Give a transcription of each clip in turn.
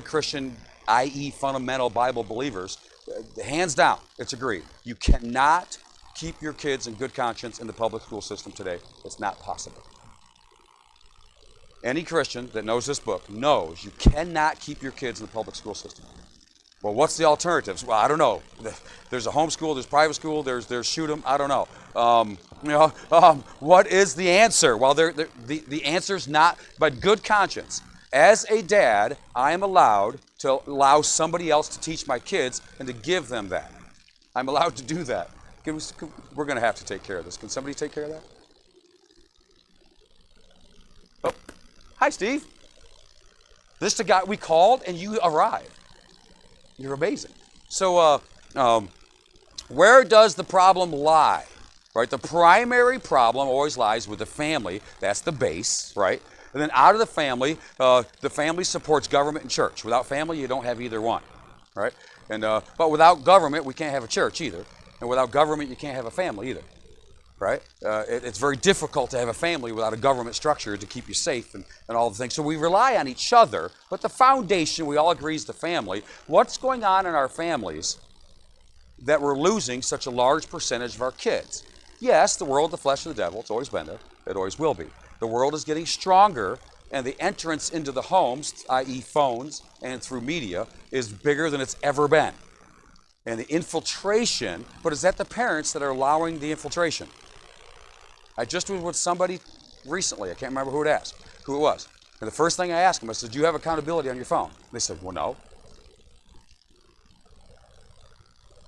Christian, i.e. fundamental Bible believers, hands down, it's agreed. You cannot keep your kids in good conscience in the public school system today. It's not possible. Any Christian that knows this book knows you cannot keep your kids in the public school system. Well, what's the alternatives? Well, I don't know. There's a homeschool, there's private school, there's shoot 'em. I don't know. What is the answer? Well, the answer's not, but good conscience. As a dad, I am allowed to allow somebody else to teach my kids and to give them that. I'm allowed to do that. We're going to have to take care of this. Can somebody take care of that? Oh, hi, Steve. This is the guy we called, and you arrived. You're amazing. So, where does the problem lie? Right? The primary problem always lies with the family. That's the base, right? And then out of the family supports government and church. Without family, you don't have either one, right? And but without government, we can't have a church either. And without government, you can't have a family either, right? It's very difficult to have a family without a government structure to keep you safe and all the things. So we rely on each other, but the foundation, we all agree, is the family. What's going on in our families that we're losing such a large percentage of our kids? Yes, the world, the flesh, and the devil, it's always been there. It always will be. The world is getting stronger, and the entrance into the homes, i.e. phones and through media, is bigger than it's ever been. And the infiltration, but is that the parents that are allowing the infiltration? I just was with somebody recently, I can't remember who it was. And the first thing I asked them, I said, do you have accountability on your phone? They said, well, no.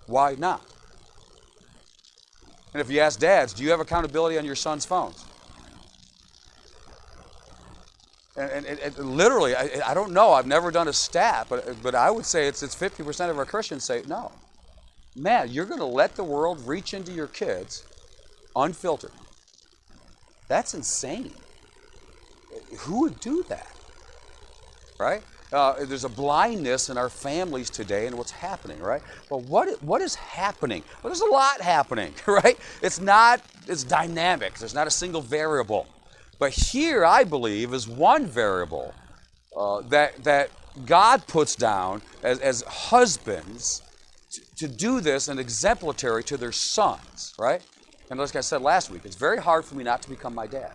Why not? And if you ask dads, do you have accountability on your son's phones? And literally, I don't know, I've never done a stat, but I would say it's 50% of our Christians say no. Man, you're going to let the world reach into your kids unfiltered. That's insane. Who would do that? Right? There's a blindness in our families today and what's happening, right? Well, what is happening? Well, there's a lot happening, right? It's dynamic. There's not a single variable. But here, I believe, is one variable that God puts down as husbands to do this and exemplary to their sons, right? And like I said last week, it's very hard for me not to become my dad.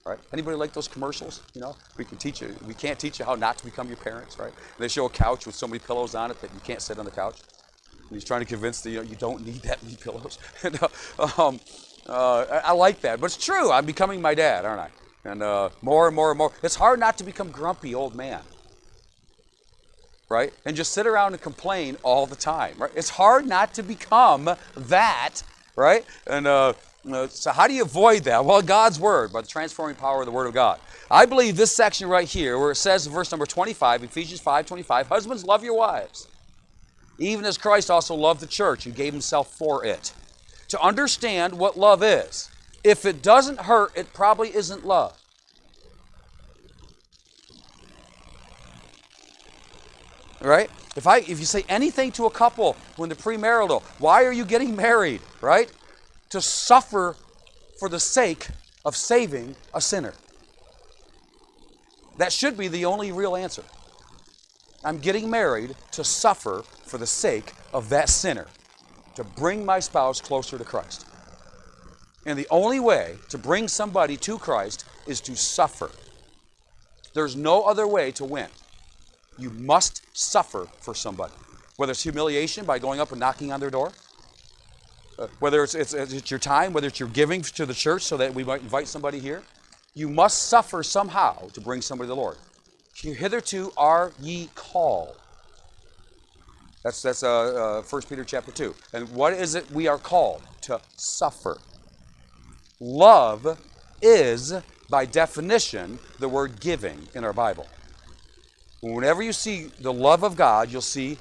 Right? Anybody like those commercials? You know, we can't teach you how not to become your parents, right? And they show a couch with so many pillows on it that you can't sit on the couch. And he's trying to convince you don't need that many pillows. And, I like that, but it's true. I'm becoming my dad, aren't I? And more and more and more. It's hard not to become grumpy old man, right? And just sit around and complain all the time, right? It's hard not to become that, right? And so how do you avoid that? Well, God's Word, by the transforming power of the Word of God. I believe this section right here, where it says in verse number 25, Ephesians 5:25, husbands, love your wives, even as Christ also loved the church and gave himself for it. To understand what love is. If it doesn't hurt, it probably isn't love. Right? If you say anything to a couple when they're premarital, why are you getting married? Right? To suffer for the sake of saving a sinner. That should be the only real answer. I'm getting married to suffer for the sake of that sinner, to bring my spouse closer to Christ. And the only way to bring somebody to Christ is to suffer. There's no other way to win. You must suffer for somebody. Whether it's humiliation by going up and knocking on their door, whether it's your time, whether it's your giving to the church so that we might invite somebody here, you must suffer somehow to bring somebody to the Lord. Hitherto are ye called. That's 1 Peter chapter 2. And what is it we are called? To suffer. Love is, by definition, the word giving in our Bible. Whenever you see the love of God, you'll see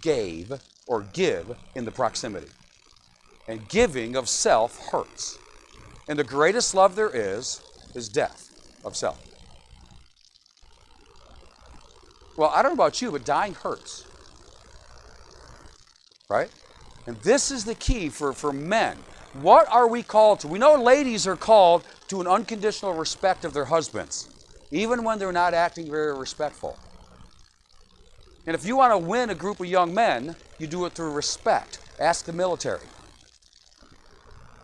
gave or give in the proximity. And giving of self hurts. And the greatest love there is death of self. Well, I don't know about you, but dying hurts. Right? And this is the key for men. What are we called to? We know ladies are called to an unconditional respect of their husbands, even when they're not acting very respectful. And if you want to win a group of young men, you do it through respect. Ask the military.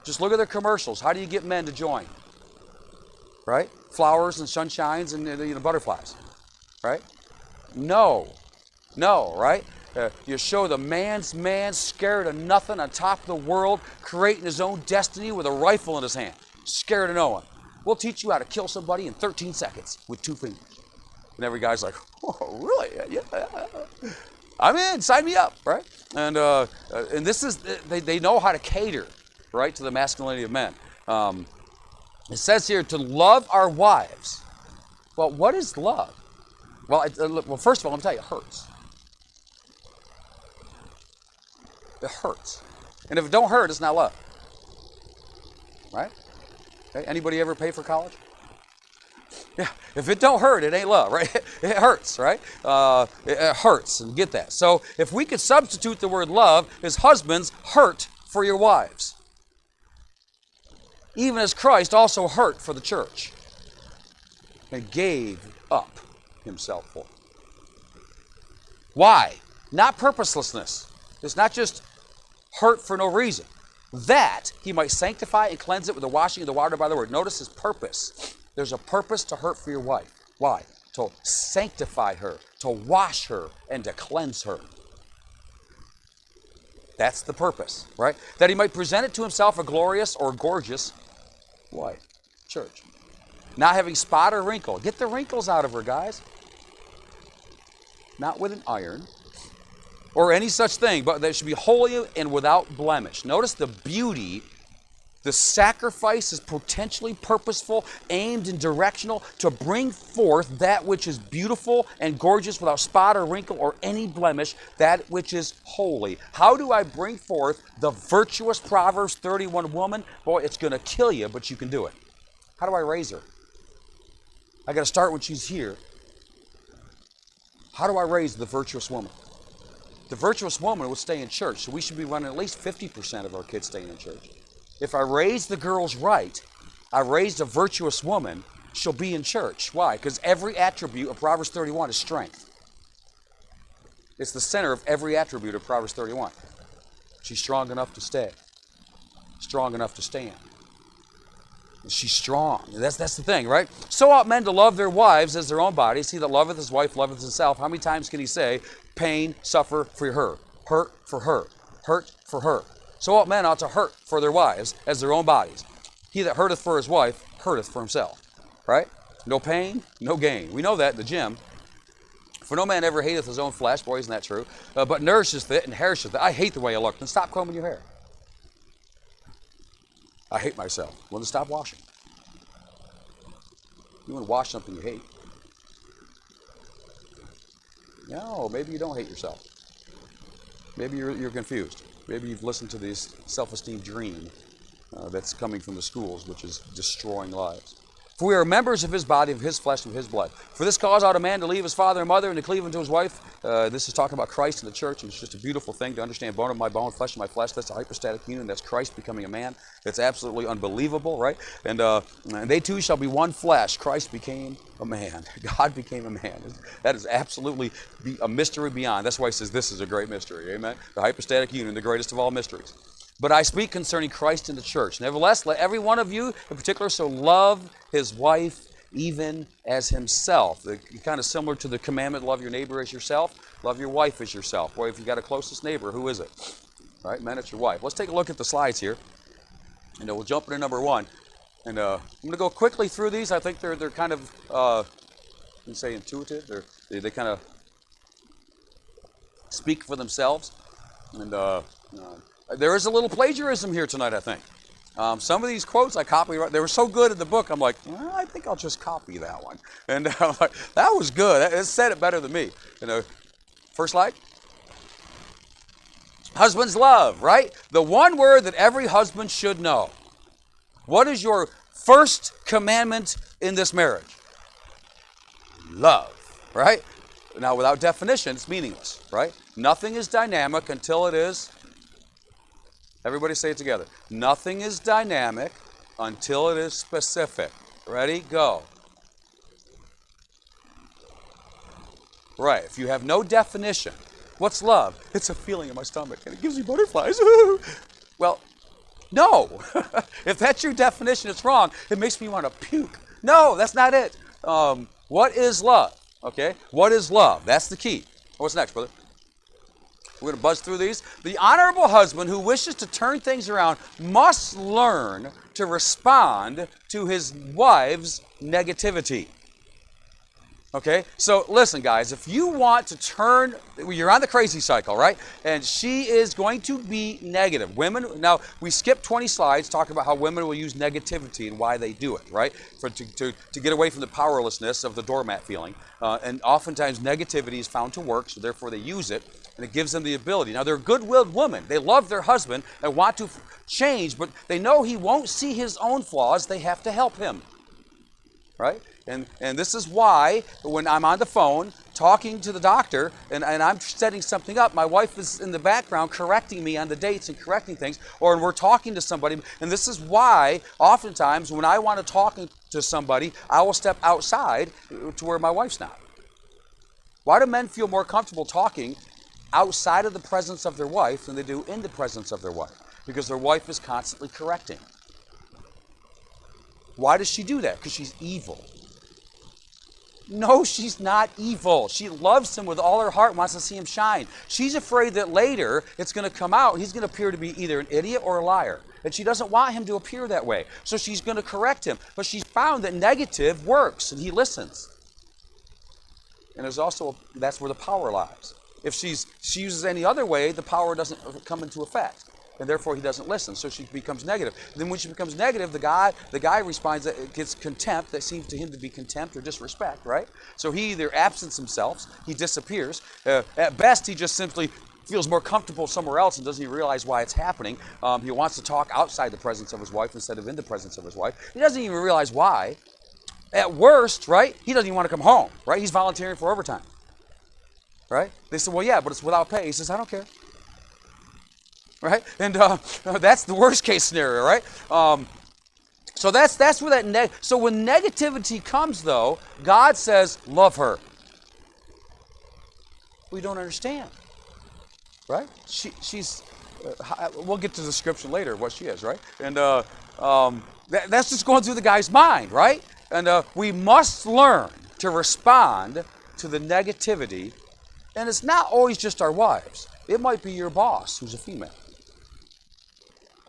Just look at their commercials. How do you get men to join? Right? Flowers and sunshines and butterflies. Right? No, right? You show the man's man, scared of nothing, on top of the world, creating his own destiny with a rifle in his hand, scared of no one. We'll teach you how to kill somebody in 13 seconds with 2 fingers. And every guy's like, oh, really? Yeah. I'm in, sign me up, right? And this is, they know how to cater, right, to the masculinity of men. It says here to love our wives. Well, what is love? Well, first of all, let me tell you, it hurts. It hurts. And if it don't hurt, it's not love. Right? Okay. Anybody ever pay for college? Yeah. If it don't hurt, it ain't love, right? It hurts, right? It hurts, and get that. So if we could substitute the word love as husbands, hurt for your wives. Even as Christ also hurt for the church and gave up himself for. Why? Not purposelessness. It's not just hurt for no reason. That he might sanctify and cleanse it with the washing of the water by the word. Notice his purpose. There's a purpose to hurt for your wife. Why? To sanctify her, to wash her, and to cleanse her. That's the purpose, right? That he might present it to himself a glorious or gorgeous wife, church. Not having spot or wrinkle. Get the wrinkles out of her, guys. Not with an iron or any such thing, but they should be holy and without blemish. Notice the beauty. The sacrifice is potentially purposeful, aimed and directional to bring forth that which is beautiful and gorgeous without spot or wrinkle or any blemish, that which is holy. How do I bring forth the virtuous Proverbs 31 woman? Boy, it's going to kill you, but you can do it. How do I raise her? I got to start when she's here. How do I raise the virtuous woman? The virtuous woman will stay in church, so we should be running at least 50% of our kids staying in church. If I raise the girls right, I raised a virtuous woman, she'll be in church. Why? Because every attribute of Proverbs 31 is strength. It's the center of every attribute of Proverbs 31. She's strong enough to stay. Strong enough to stand. She's strong. That's the thing, right? So ought men to love their wives as their own bodies. He that loveth his wife loveth himself. How many times can he say, pain, suffer for her, hurt for her, hurt for her? So ought men ought to hurt for their wives as their own bodies. He that hurteth for his wife hurteth for himself, right? No pain, no gain. We know that in the gym. For no man ever hateth his own flesh. Boy, isn't that true? But nourisheth it and cherisheth it. I hate the way I look. Then stop combing your hair. I hate myself. Well, then stop washing. You want to wash something you hate. No, maybe you don't hate yourself. Maybe you're confused. Maybe you've listened to this self-esteem dream that's coming from the schools, which is destroying lives. For we are members of his body, of his flesh, and of his blood. For this cause ought a man to leave his father and mother and to cleave unto his wife. This is talking about Christ and the church, and it's just a beautiful thing to understand. Bone of my bone, flesh of my flesh. That's a hypostatic union. That's Christ becoming a man. It's absolutely unbelievable, right? And they two shall be one flesh. Christ became a man. God became a man. That is absolutely a mystery beyond. That's why he says this is a great mystery. Amen? The hypostatic union, the greatest of all mysteries. But I speak concerning Christ and the church. Nevertheless, let every one of you in particular so love his wife even as himself. Kind of similar to the commandment, love your neighbor as yourself. Love your wife as yourself. Boy, if you've got a closest neighbor, who is it? Right? Man, it's your wife. Let's take a look at the slides here. And we'll jump into number 1. And I'm going to go quickly through these. I think they're kind of, you can say intuitive. They kind of speak for themselves. And there is a little plagiarism here tonight, I think. Some of these quotes I copied. They were so good in the book, I'm like, well, I think I'll just copy that one. And I'm like, that was good. It said it better than me. First slide. Husbands love, right? The one word that every husband should know. What is your first commandment in this marriage? Love, right? Now, without definition, it's meaningless, right? Nothing is dynamic until it is. Everybody say it together. Nothing is dynamic until it is specific. Ready? Go. Right. If you have no definition, what's love? It's a feeling in my stomach and it gives me butterflies. Well, no. If that's your definition, it's wrong. It makes me want to puke. No, that's not it. What is love? Okay? What is love? That's the key. What's next, brother? We're going to buzz through these. The honorable husband who wishes to turn things around must learn to respond to his wife's negativity. Okay, so listen, guys, if you want to turn, you're on the crazy cycle, right? And she is going to be negative. Women, now we skipped 20 slides talking about how women will use negativity and why they do it, right? To get away from the powerlessness of the doormat feeling. And oftentimes negativity is found to work, so therefore they use it, and it gives them the ability. Now they're good-willed women. They love their husband and want to change, but they know he won't see his own flaws. They have to help him, right? And this is why when I'm on the phone talking to the doctor and I'm setting something up, my wife is in the background correcting me on the dates and correcting things, or we're talking to somebody. And this is why oftentimes when I want to talk to somebody, I will step outside to where my wife's not. Why do men feel more comfortable talking outside of the presence of their wife than they do in the presence of their wife? Because their wife is constantly correcting. Why does she do that? Because she's evil. No, she's not evil. She loves him with all her heart, wants to see him shine. She's afraid that later it's going to come out, he's going to appear to be either an idiot or a liar. And she doesn't want him to appear that way. So she's going to correct him. But she's found that negative works, and he listens. And there's also, that's where the power lies. If she uses any other way, the power doesn't come into effect. And therefore he doesn't listen, so she becomes negative. Then when she becomes negative, the guy responds that it gets contempt, that seems to him to be contempt or disrespect, right? So he either absents himself, he disappears. At best, he just simply feels more comfortable somewhere else and doesn't even realize why it's happening. He wants to talk outside the presence of his wife instead of in the presence of his wife. He doesn't even realize why. At worst, right, he doesn't even want to come home, right? He's volunteering for overtime, right? They said, well, yeah, but it's without pay. He says, I don't care. Right? And that's the worst case scenario, right? So that's where that so when negativity comes, though, God says, love her. We don't understand, right? She's we'll get to the description later of what she is, right? And that's just going through the guy's mind, right? And we must learn to respond to the negativity, and it's not always just our wives. It might be your boss who's a female.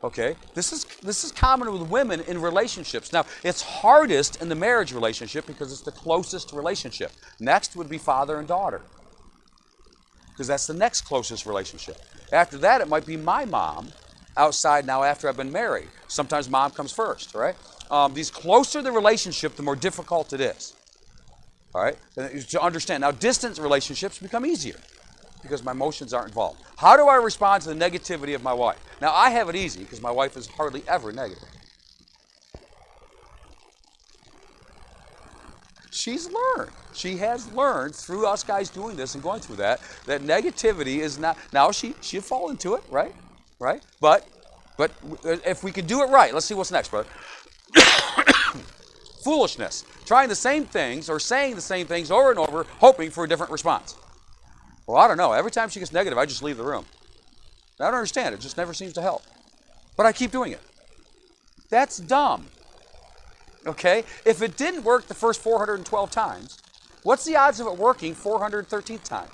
Okay, this is common with women in relationships. Now, it's hardest in the marriage relationship because it's the closest relationship. Next would be father and daughter, because that's the next closest relationship. After that, it might be my mom outside now after I've been married. Sometimes mom comes first, right? These closer the relationship, the more difficult it is. All right, to understand. Now, distant relationships become easier because my emotions aren't involved. How do I respond to the negativity of my wife? Now, I have it easy because my wife is hardly ever negative. She's learned. She has learned through us guys doing this and going through that negativity is not, now she'll fall into it, right? Right? But if we could do it right, let's see what's next, brother. Foolishness. Trying the same things or saying the same things over and over, hoping for a different response. Well, I don't know. Every time she gets negative, I just leave the room. I don't understand. It just never seems to help. But I keep doing it. That's dumb. Okay? If it didn't work the first 412 times, what's the odds of it working 413th time?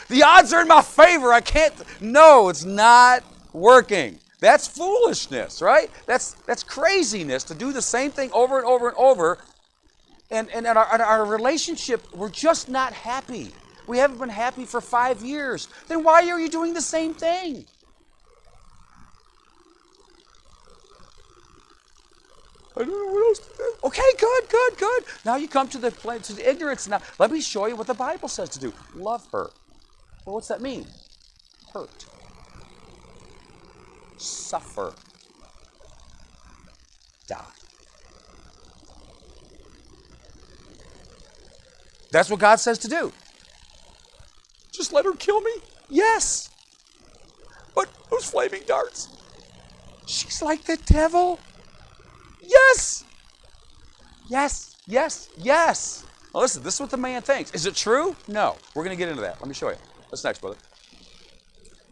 The odds are in my favor. I can't. No, it's not working. That's foolishness, right? That's craziness to do the same thing over and over and over. And in our relationship, we're just not happy. We haven't been happy for 5 years. Then why are you doing the same thing? I don't know what else to do. Okay, good. Now you come to the ignorance. Now let me show you what the Bible says to do. Love her. Well, what's that mean? Hurt. Suffer. Die. That's what God says to do. Just let her kill me? Yes. But those flaming darts. She's like the devil. Yes. Yes. Now listen, this is what the man thinks. Is it true? No. We're going to get into that. Let me show you. What's next, brother?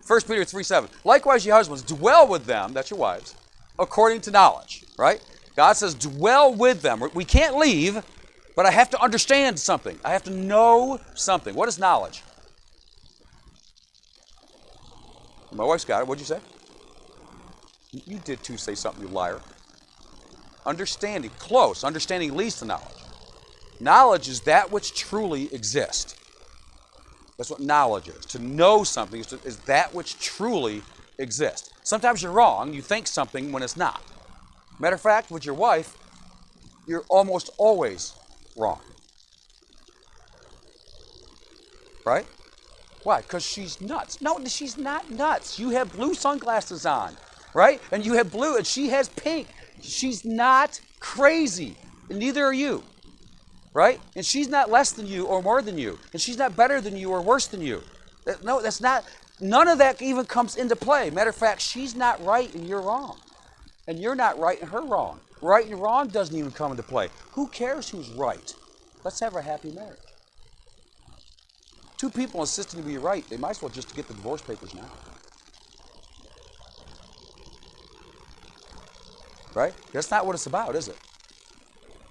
1 Peter 3:7. Likewise, ye husbands, dwell with them, that's your wives, according to knowledge, right? God says, dwell with them. We can't leave, but I have to understand something. I have to know something. What is knowledge? My wife's got it. What'd you say? You did too say something, you liar. Understanding, close. Understanding leads to knowledge. Knowledge is that which truly exists. That's what knowledge is. To know something is that which truly exists. Sometimes you're wrong. You think something when it's not. Matter of fact, with your wife, you're almost always wrong. Right? Why? Because she's nuts. No, she's not nuts. You have blue sunglasses on, right? And you have blue, and she has pink. She's not crazy, and neither are you, right? And she's not less than you or more than you, and she's not better than you or worse than you. No, that's not, none of that even comes into play. Matter of fact, she's not right and you're wrong, and you're not right and her wrong. Right and wrong doesn't even come into play. Who cares who's right? Let's have a happy marriage. Two people insisting to be right, they might as well just get the divorce papers now. Right? That's not what it's about, is it?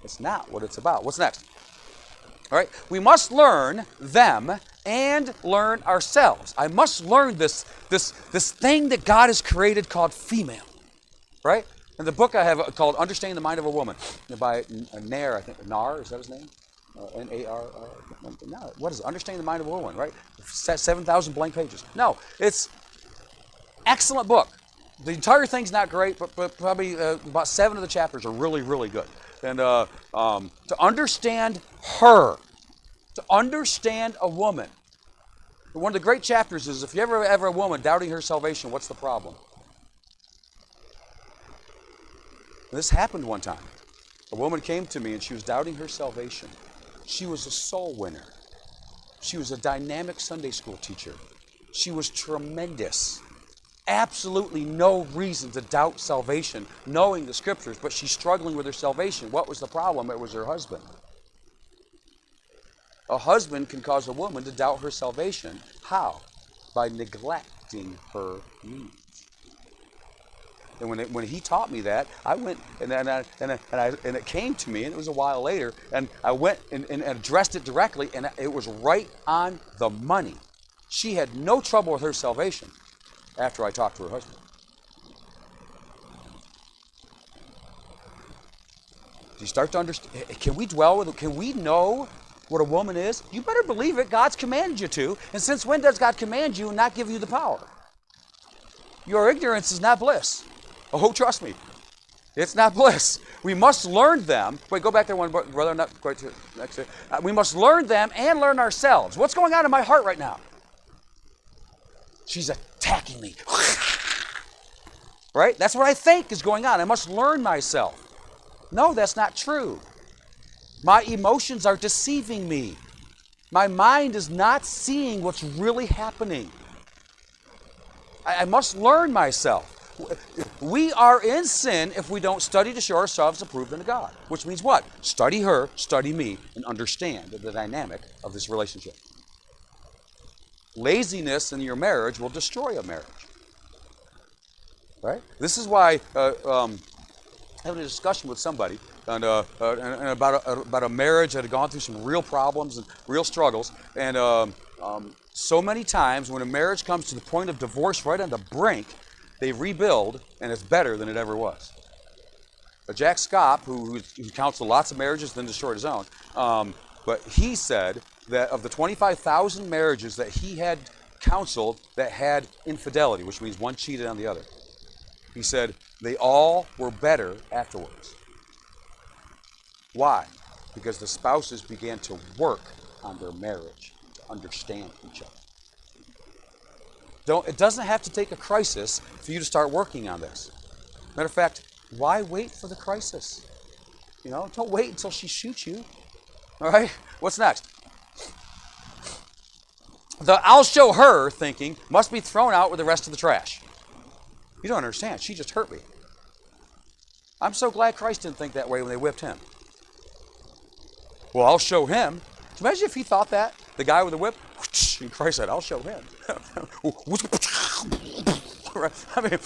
It's not what it's about. What's next? All right. We must learn them and learn ourselves. I must learn this thing that God has created called female. Right? In the book I have called Understanding the Mind of a Woman by Nair, I think. Nar, is that his name? N-A-R. No, what is it? Understanding the Mind of a Woman, right? 7,000 blank pages. No, it's excellent book. The entire thing's not great, but probably about 7 of the chapters are really, really good. And to understand her, to understand a woman. One of the great chapters is if you ever have a woman doubting her salvation, what's the problem? This happened one time. A woman came to me and she was doubting her salvation. She was a soul winner. She was a dynamic Sunday school teacher. She was tremendous. Absolutely no reason to doubt salvation, knowing the scriptures, but she's struggling with her salvation. What was the problem? It was her husband. A husband can cause a woman to doubt her salvation. How? By neglecting her needs. And when he taught me that, I went and it came to me, and it was a while later, and I went and addressed it directly, and it was right on the money. She had no trouble with her salvation after I talked to her husband. Do you start to understand? Can we dwell with it? Can we know what a woman is? You better believe it. God's commanded you to. And since when does God command you and not give you the power? Your ignorance is not bliss. Oh, trust me. It's not bliss. We must learn them. Wait, go back there one, brother. Not quite to next. We must learn them and learn ourselves. What's going on in my heart right now? She's attacking me. Right? That's what I think is going on. I must learn myself. No, that's not true. My emotions are deceiving me. My mind is not seeing what's really happening. I must learn myself. We are in sin if we don't study to show ourselves approved unto God. Which means what? Study her, study me, and understand the dynamic of this relationship. Laziness in your marriage will destroy a marriage. Right? This is why having a discussion with somebody and about a marriage that had gone through some real problems and real struggles. And so many times when a marriage comes to the point of divorce right on the brink, they rebuild, and it's better than it ever was. Jack Schaap, who counseled lots of marriages, then destroyed his own, but he said that of the 25,000 marriages that he had counseled that had infidelity, which means one cheated on the other, he said they all were better afterwards. Why? Because the spouses began to work on their marriage, to understand each other. It doesn't have to take a crisis for you to start working on this. Matter of fact, why wait for the crisis? Don't wait until she shoots you. All right? What's next? The I'll show her thinking must be thrown out with the rest of the trash. You don't understand. She just hurt me. I'm so glad Christ didn't think that way when they whipped him. Well, I'll show him. Imagine if he thought that, the guy with the whip, and Christ said, I'll show him. I mean,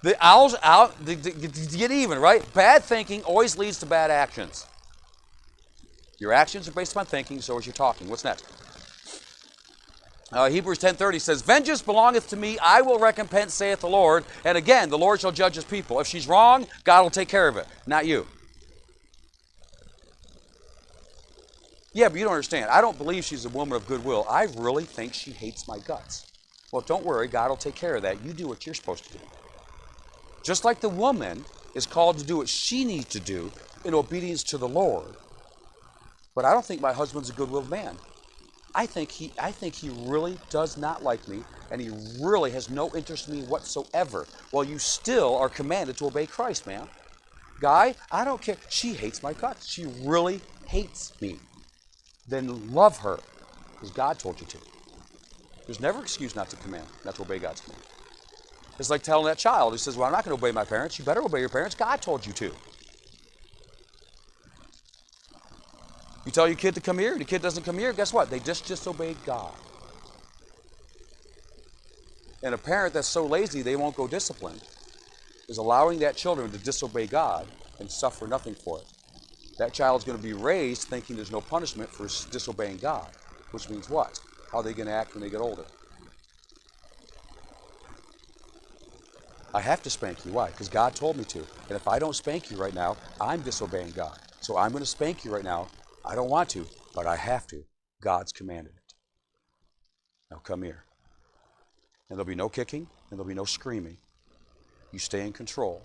the owls out, to get even, right? Bad thinking always leads to bad actions. Your actions are based upon thinking, so is your talking. What's next? Hebrews 10:30 says, vengeance belongeth to me, I will recompense, saith the Lord. And again, the Lord shall judge his people. If she's wrong, God will take care of it, not you. Yeah, but you don't understand. I don't believe she's a woman of goodwill. I really think she hates my guts. Well, don't worry, God will take care of that. You do what you're supposed to do. Just like the woman is called to do what she needs to do in obedience to the Lord. But I don't think my husband's a good-willed man. I think he really does not like me, and he really has no interest in me whatsoever. Well, you still are commanded to obey Christ, man. Guy, I don't care. She hates my guts. She really hates me. Then love her, because God told you to. There's never an excuse not to command, not to obey God's command. It's like telling that child who says, well, I'm not going to obey my parents. You better obey your parents. God told you to. You tell your kid to come here, and the kid doesn't come here, guess what? They just disobeyed God. And a parent that's so lazy they won't go discipline is allowing that children to disobey God and suffer nothing for it. That child's going to be raised thinking there's no punishment for disobeying God, which means what? How are they going to act when they get older? I have to spank you. Why? Because God told me to. And if I don't spank you right now, I'm disobeying God. So I'm going to spank you right now. I don't want to, but I have to. God's commanded it. Now come here. And there'll be no kicking, and there'll be no screaming. You stay in control.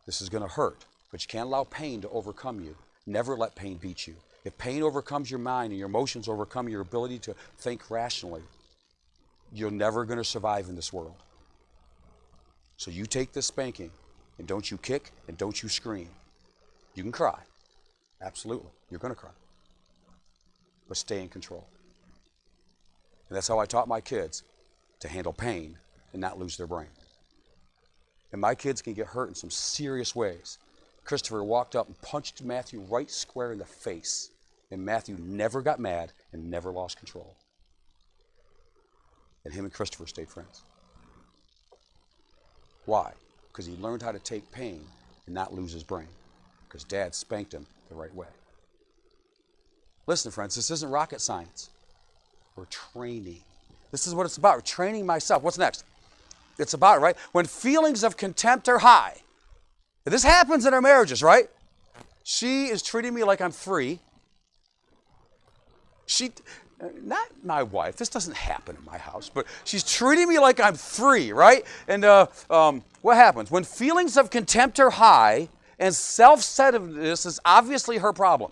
This is going to hurt, but you can't allow pain to overcome you. Never let pain beat you. If pain overcomes your mind and your emotions overcome your ability to think rationally, you're never going to survive in this world. So you take this spanking, and don't you kick, and don't you scream. You can cry. Absolutely. You're going to cry. But stay in control. And that's how I taught my kids to handle pain and not lose their brain. And my kids can get hurt in some serious ways. Christopher walked up and punched Matthew right square in the face. And Matthew never got mad and never lost control. And him and Christopher stayed friends. Why? Because he learned how to take pain and not lose his brain. Because Dad spanked him the right way. Listen, friends, this isn't rocket science. We're training. This is what it's about. We're training myself. What's next? It's about, right? When feelings of contempt are high. This happens in our marriages, right? She is treating me like I'm free. Not my wife. This doesn't happen in my house, but she's treating me like I'm free, right? And what happens? When feelings of contempt are high and self-centeredness is obviously her problem,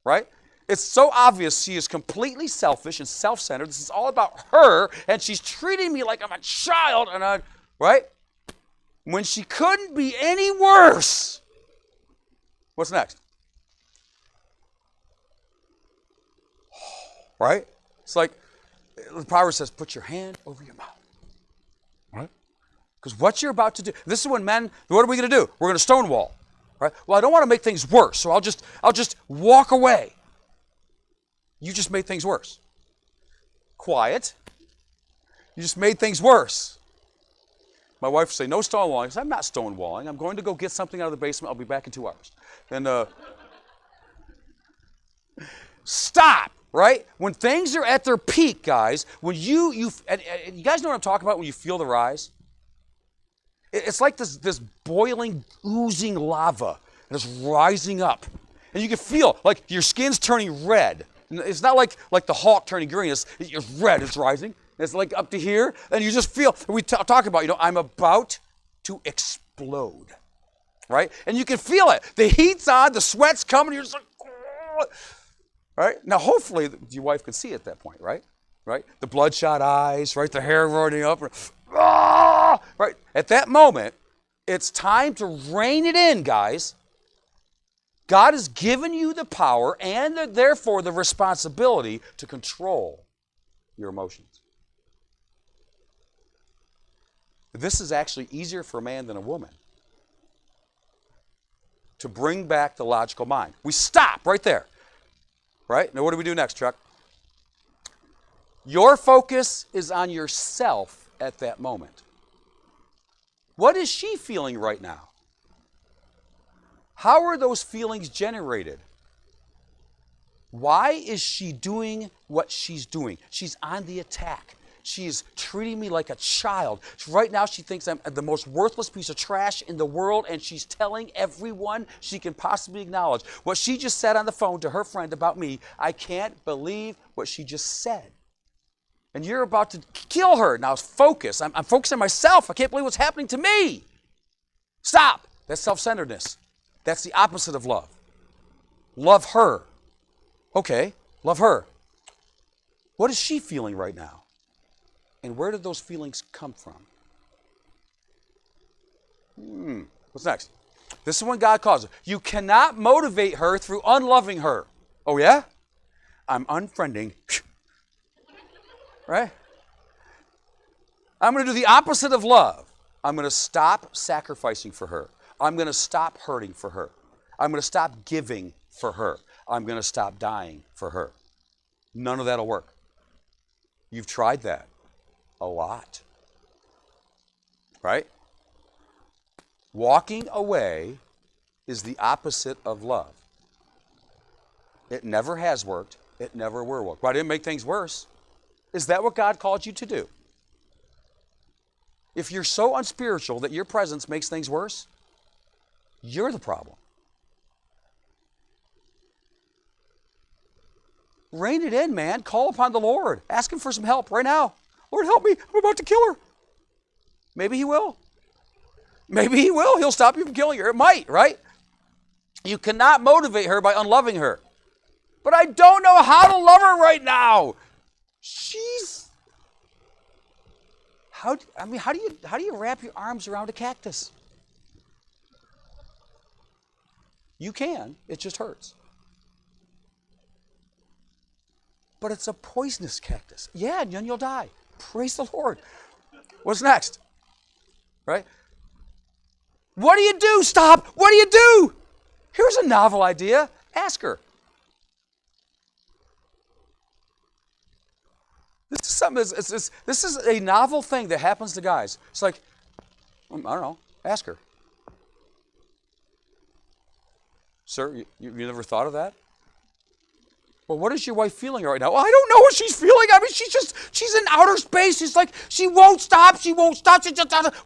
right? It's so obvious she is completely selfish and self-centered. This is all about her, and she's treating me like I'm a child, right? When she couldn't be any worse. What's next? Right? It's like, the Proverbs says, put your hand over your mouth. Right? Because what you're about to do, this is when men, what are we going to do? We're going to stonewall. Right? Well, I don't want to make things worse, so I'll just walk away. You just made things worse. Quiet. You just made things worse. My wife would say, no stonewalling. I said, I'm not stonewalling. I'm going to go get something out of the basement. I'll be back in 2 hours. And stop, right? When things are at their peak, guys, when you guys know what I'm talking about when you feel the rise? It's like this boiling, oozing lava that's rising up. And you can feel like your skin's turning red. It's not like the Hulk turning green. It's red. It's rising. It's like up to here. And you just feel, we talk about, I'm about to explode. Right? And you can feel it. The heat's on. The sweat's coming. You're just like, oh. Right? Now, hopefully, your wife can see at that point, right? Right? The bloodshot eyes, right? The hair running up. Ah! Right? At that moment, it's time to rein it in, guys. God has given you the power and therefore the responsibility to control your emotions. This is actually easier for a man than a woman. to bring back the logical mind. We stop right there. Right? Now what do we do next, Chuck? Your focus is on yourself at that moment. What is she feeling right now? How are those feelings generated? Why is she doing what she's doing? She's on the attack. She's treating me like a child. Right now she thinks I'm the most worthless piece of trash in the world, and she's telling everyone she can possibly acknowledge. What she just said on the phone to her friend about me, I can't believe what she just said. And you're about to kill her. Now focus. I'm focused on myself. I can't believe what's happening to me. Stop. That's self-centeredness. That's the opposite of love. Love her. Okay, love her. What is she feeling right now? And where did those feelings come from? What's next? This is when God calls her. You cannot motivate her through unloving her. Oh yeah? I'm unfriending. Right? I'm going to do the opposite of love. I'm going to stop sacrificing for her. I'm going to stop hurting for her. I'm going to stop giving for her. I'm going to stop dying for her. None of that will work. You've tried that a lot. Right? Walking away is the opposite of love. It never has worked. It never will work. Why didn't it make things worse? Is that what God called you to do? If you're so unspiritual that your presence makes things worse, you're the problem. Rein it in, man. Call upon the Lord. Ask Him for some help right now. Lord, help me. I'm about to kill her. Maybe He will. Maybe He will. He'll stop you from killing her. It might, right? You cannot motivate her by unloving her. But I don't know how to love her right now. How do you wrap your arms around a cactus? You can. It just hurts. But it's a poisonous cactus. Yeah, and then you'll die. Praise the Lord. What's next? Right? What do you do? Stop. What do you do? Here's a novel idea. Ask her. This is something. This is a novel thing that happens to guys. It's like, I don't know. Ask her. Sir, you never thought of that? Well, what is your wife feeling right now? Well, I don't know what she's feeling. I mean, she's in outer space. She's like, she won't stop. She won't stop.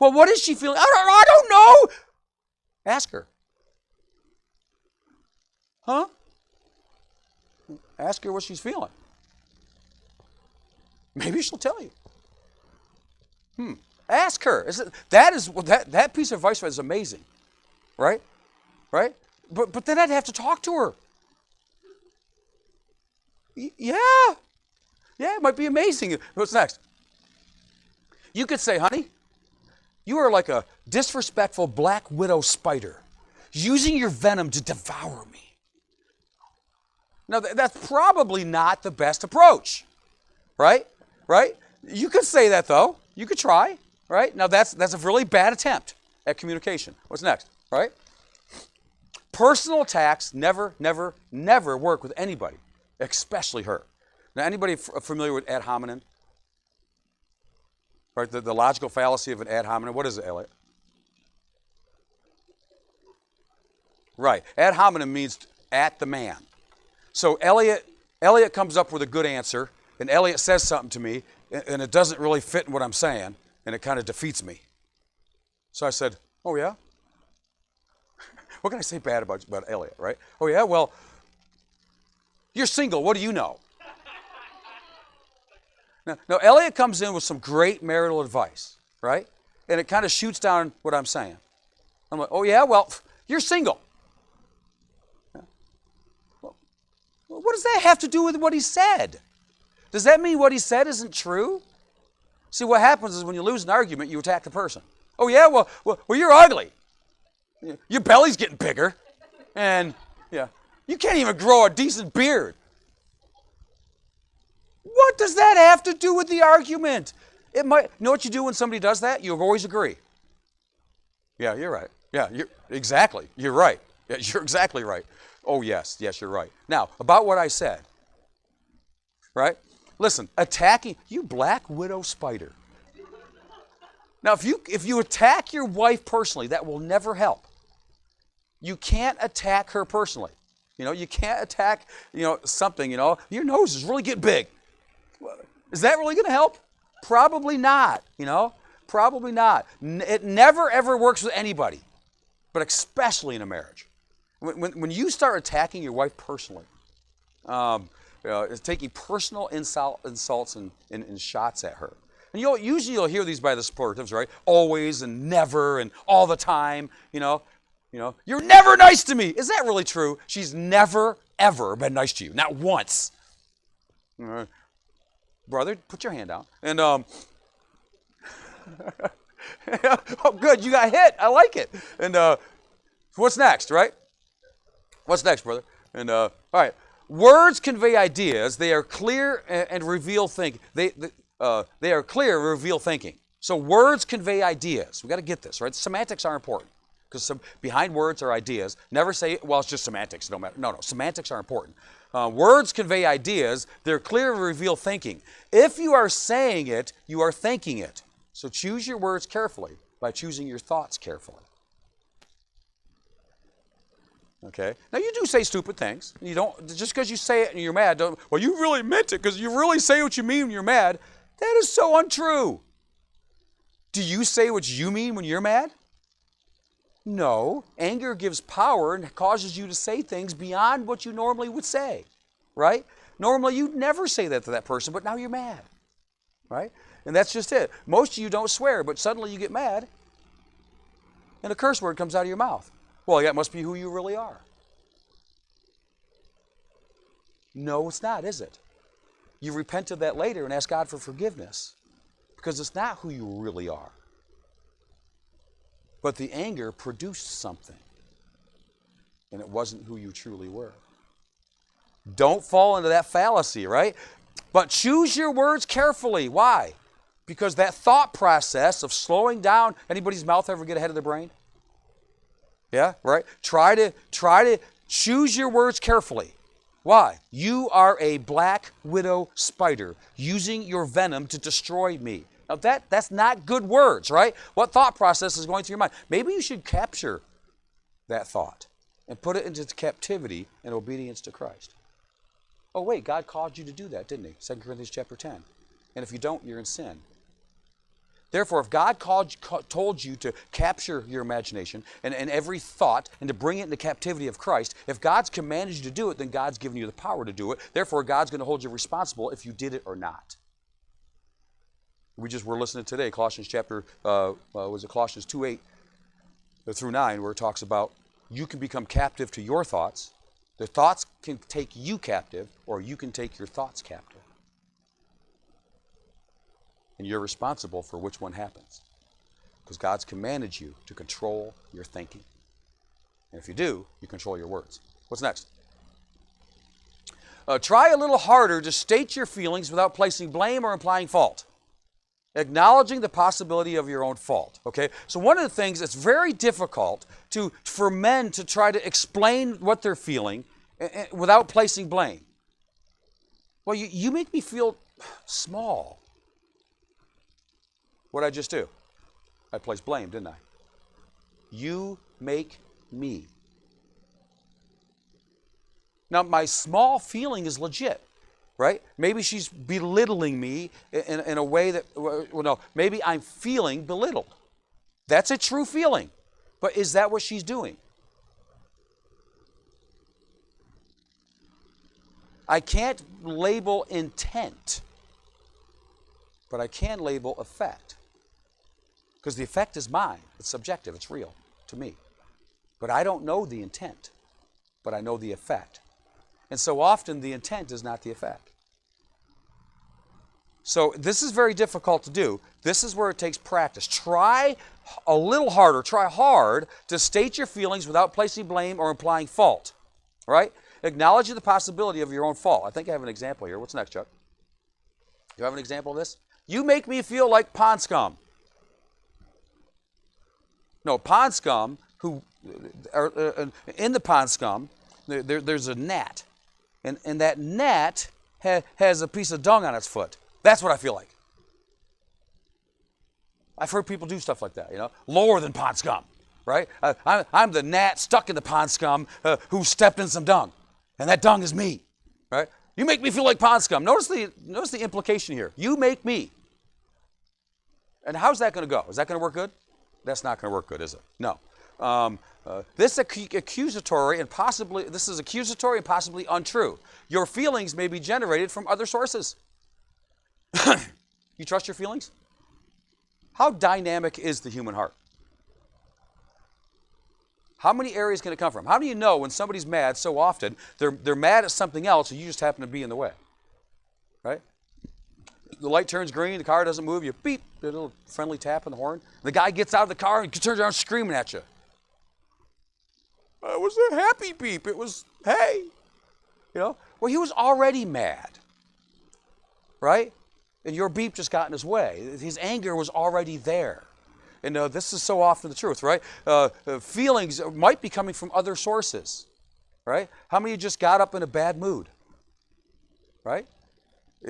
Well, what is she feeling? I don't know. Ask her. Huh? Ask her what she's feeling. Maybe she'll tell you. Ask her. That piece of advice is amazing, right? Right? But then I'd have to talk to her. Yeah, it might be amazing. What's next? You could say, honey, you are like a disrespectful black widow spider, using your venom to devour me. Now that's probably not the best approach, right? Right? You could say that though. You could try, right? Now that's a really bad attempt at communication. What's next, right? Personal attacks never work with anybody, especially her. Now, anybody familiar with ad hominem? Right, the logical fallacy of an ad hominem. What is it, Elliot? Right, ad hominem means at the man. So Elliot comes up with a good answer, and Elliot says something to me, and it doesn't really fit in what I'm saying, and it kind of defeats me. So I said, oh yeah? What can I say bad about Elliot, right? Oh yeah, well, you're single, what do you know? Now Elliot comes in with some great marital advice, right? And it kind of shoots down what I'm saying. I'm like, oh yeah, well, you're single. Well, what does that have to do with what he said? Does that mean what he said isn't true? See, what happens is when you lose an argument, you attack the person. Oh yeah, well, you're ugly. Your belly's getting bigger. And yeah, you can't even grow a decent beard. What does that have to do with the argument? It might. You know what you do when somebody does that? You always agree. Yeah, you're right. Yeah, exactly. You're right. Yeah, you're exactly right. Oh, yes, you're right. Now, about what I said, right? Listen, attacking, you black widow spider. Now, if you attack your wife personally, that will never help. You can't attack her personally. You can't attack, something, your nose is really getting big. Is that really going to help? Probably not, probably not. It never, ever works with anybody, but especially in a marriage. When you start attacking your wife personally, taking personal insults and shots at her. And usually you'll hear these by the superlatives, right? Always and never and all the time, You're never nice to me. Is that really true? She's never, ever been nice to you. Not once. Brother, put your hand down. And, oh, good, you got hit. I like it. And what's next, right? What's next, brother? And, all right. Words convey ideas. They are clear and reveal thinking. They are clear and reveal thinking. So words convey ideas. We've got to get this, right? Semantics are important because behind words are ideas. Never say, well, it's just semantics. It don't matter. No, semantics are important. Words convey ideas. They're clear and reveal thinking. If you are saying it, you are thinking it. So choose your words carefully by choosing your thoughts carefully. Okay. Now you do say stupid things. You don't just because you say it and you're mad. Well, you really meant it because you really say what you mean when you're mad. That is so untrue. Do you say what you mean when you're mad? No. Anger gives power and causes you to say things beyond what you normally would say, right? Normally you'd never say that to that person, but now you're mad, right? And that's just it. Most of you don't swear, but suddenly you get mad and a curse word comes out of your mouth. Well, that must be who you really are. No, it's not, is it? You repent of that later and ask God for forgiveness because it's not who you really are. But the anger produced something, and it wasn't who you truly were. Don't fall into that fallacy, right? But choose your words carefully. Why? Because that thought process of slowing down, anybody's mouth ever get ahead of their brain? Yeah, right? Try to choose your words carefully. Why? You are a black widow spider using your venom to destroy me. Now that's not good words, right? What thought process is going through your mind? Maybe you should capture that thought and put it into captivity and obedience to Christ. Oh wait, God called you to do that, didn't he? 2 Corinthians chapter 10. And if you don't, you're in sin. Therefore, if God told you to capture your imagination and every thought and to bring it into captivity of Christ, if God's commanded you to do it, then God's given you the power to do it. Therefore, God's going to hold you responsible if you did it or not. We're listening today, Colossians chapter, Colossians 2:8 through 9, where it talks about you can become captive to your thoughts. The thoughts can take you captive, or you can take your thoughts captive. And you're responsible for which one happens. Because God's commanded you to control your thinking. And if you do, you control your words. What's next? Try a little harder to state your feelings without placing blame or implying fault. Acknowledging the possibility of your own fault. Okay? So one of the things that's very difficult for men to try to explain what they're feeling without placing blame. Well, you make me feel small. What did I just do? I placed blame, didn't I? You make me. Now, my small feeling is legit, right? Maybe she's belittling me in a way that, well, no, maybe I'm feeling belittled. That's a true feeling. But is that what she's doing? I can't label intent, but I can label effect. Because the effect is mine. It's subjective. It's real to me. But I don't know the intent, but I know the effect. And so often the intent is not the effect. So this is very difficult to do. This is where it takes practice. Try a little harder. Try hard to state your feelings without placing blame or implying fault. Right? Acknowledging the possibility of your own fault. I think I have an example here. What's next, Chuck? You have an example of this? You make me feel like pond scum. No, pond scum who in the pond scum, there's a gnat. And that gnat has a piece of dung on its foot. That's what I feel like. I've heard people do stuff like that, lower than pond scum, right? I'm the gnat stuck in the pond scum who stepped in some dung, and that dung is me, right? You make me feel like pond scum. Notice the implication here. You make me. And how's that going to go? Is that going to work good? That's not going to work good, is it? No. This is accusatory and possibly untrue. Your feelings may be generated from other sources. You trust your feelings? How dynamic is the human heart? How many areas can it come from? How do you know when somebody's mad so often, they're mad at something else and you just happen to be in the way? Right? The light turns green, the car doesn't move, you beep, a little friendly tap on the horn. The guy gets out of the car and turns around screaming at you. It was a happy beep. It was, hey. Well, he was already mad. Right? And your beep just got in his way. His anger was already there. And this is so often the truth, right? Feelings might be coming from other sources. Right? How many of you just got up in a bad mood? Right?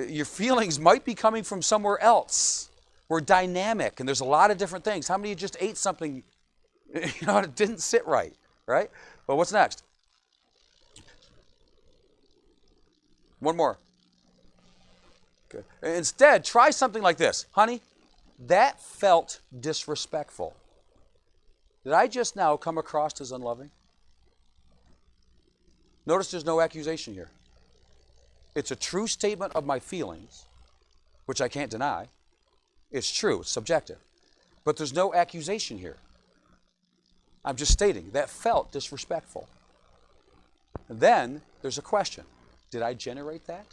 Your feelings might be coming from somewhere else. We're dynamic, and there's a lot of different things. How many of you just ate something, it didn't sit right, right? Well, what's next? One more. Okay. Instead, try something like this. Honey, that felt disrespectful. Did I just now come across as unloving? Notice there's no accusation here. It's a true statement of my feelings, which I can't deny. It's true, it's subjective. But there's no accusation here. I'm just stating that felt disrespectful. And then there's a question. Did I generate that?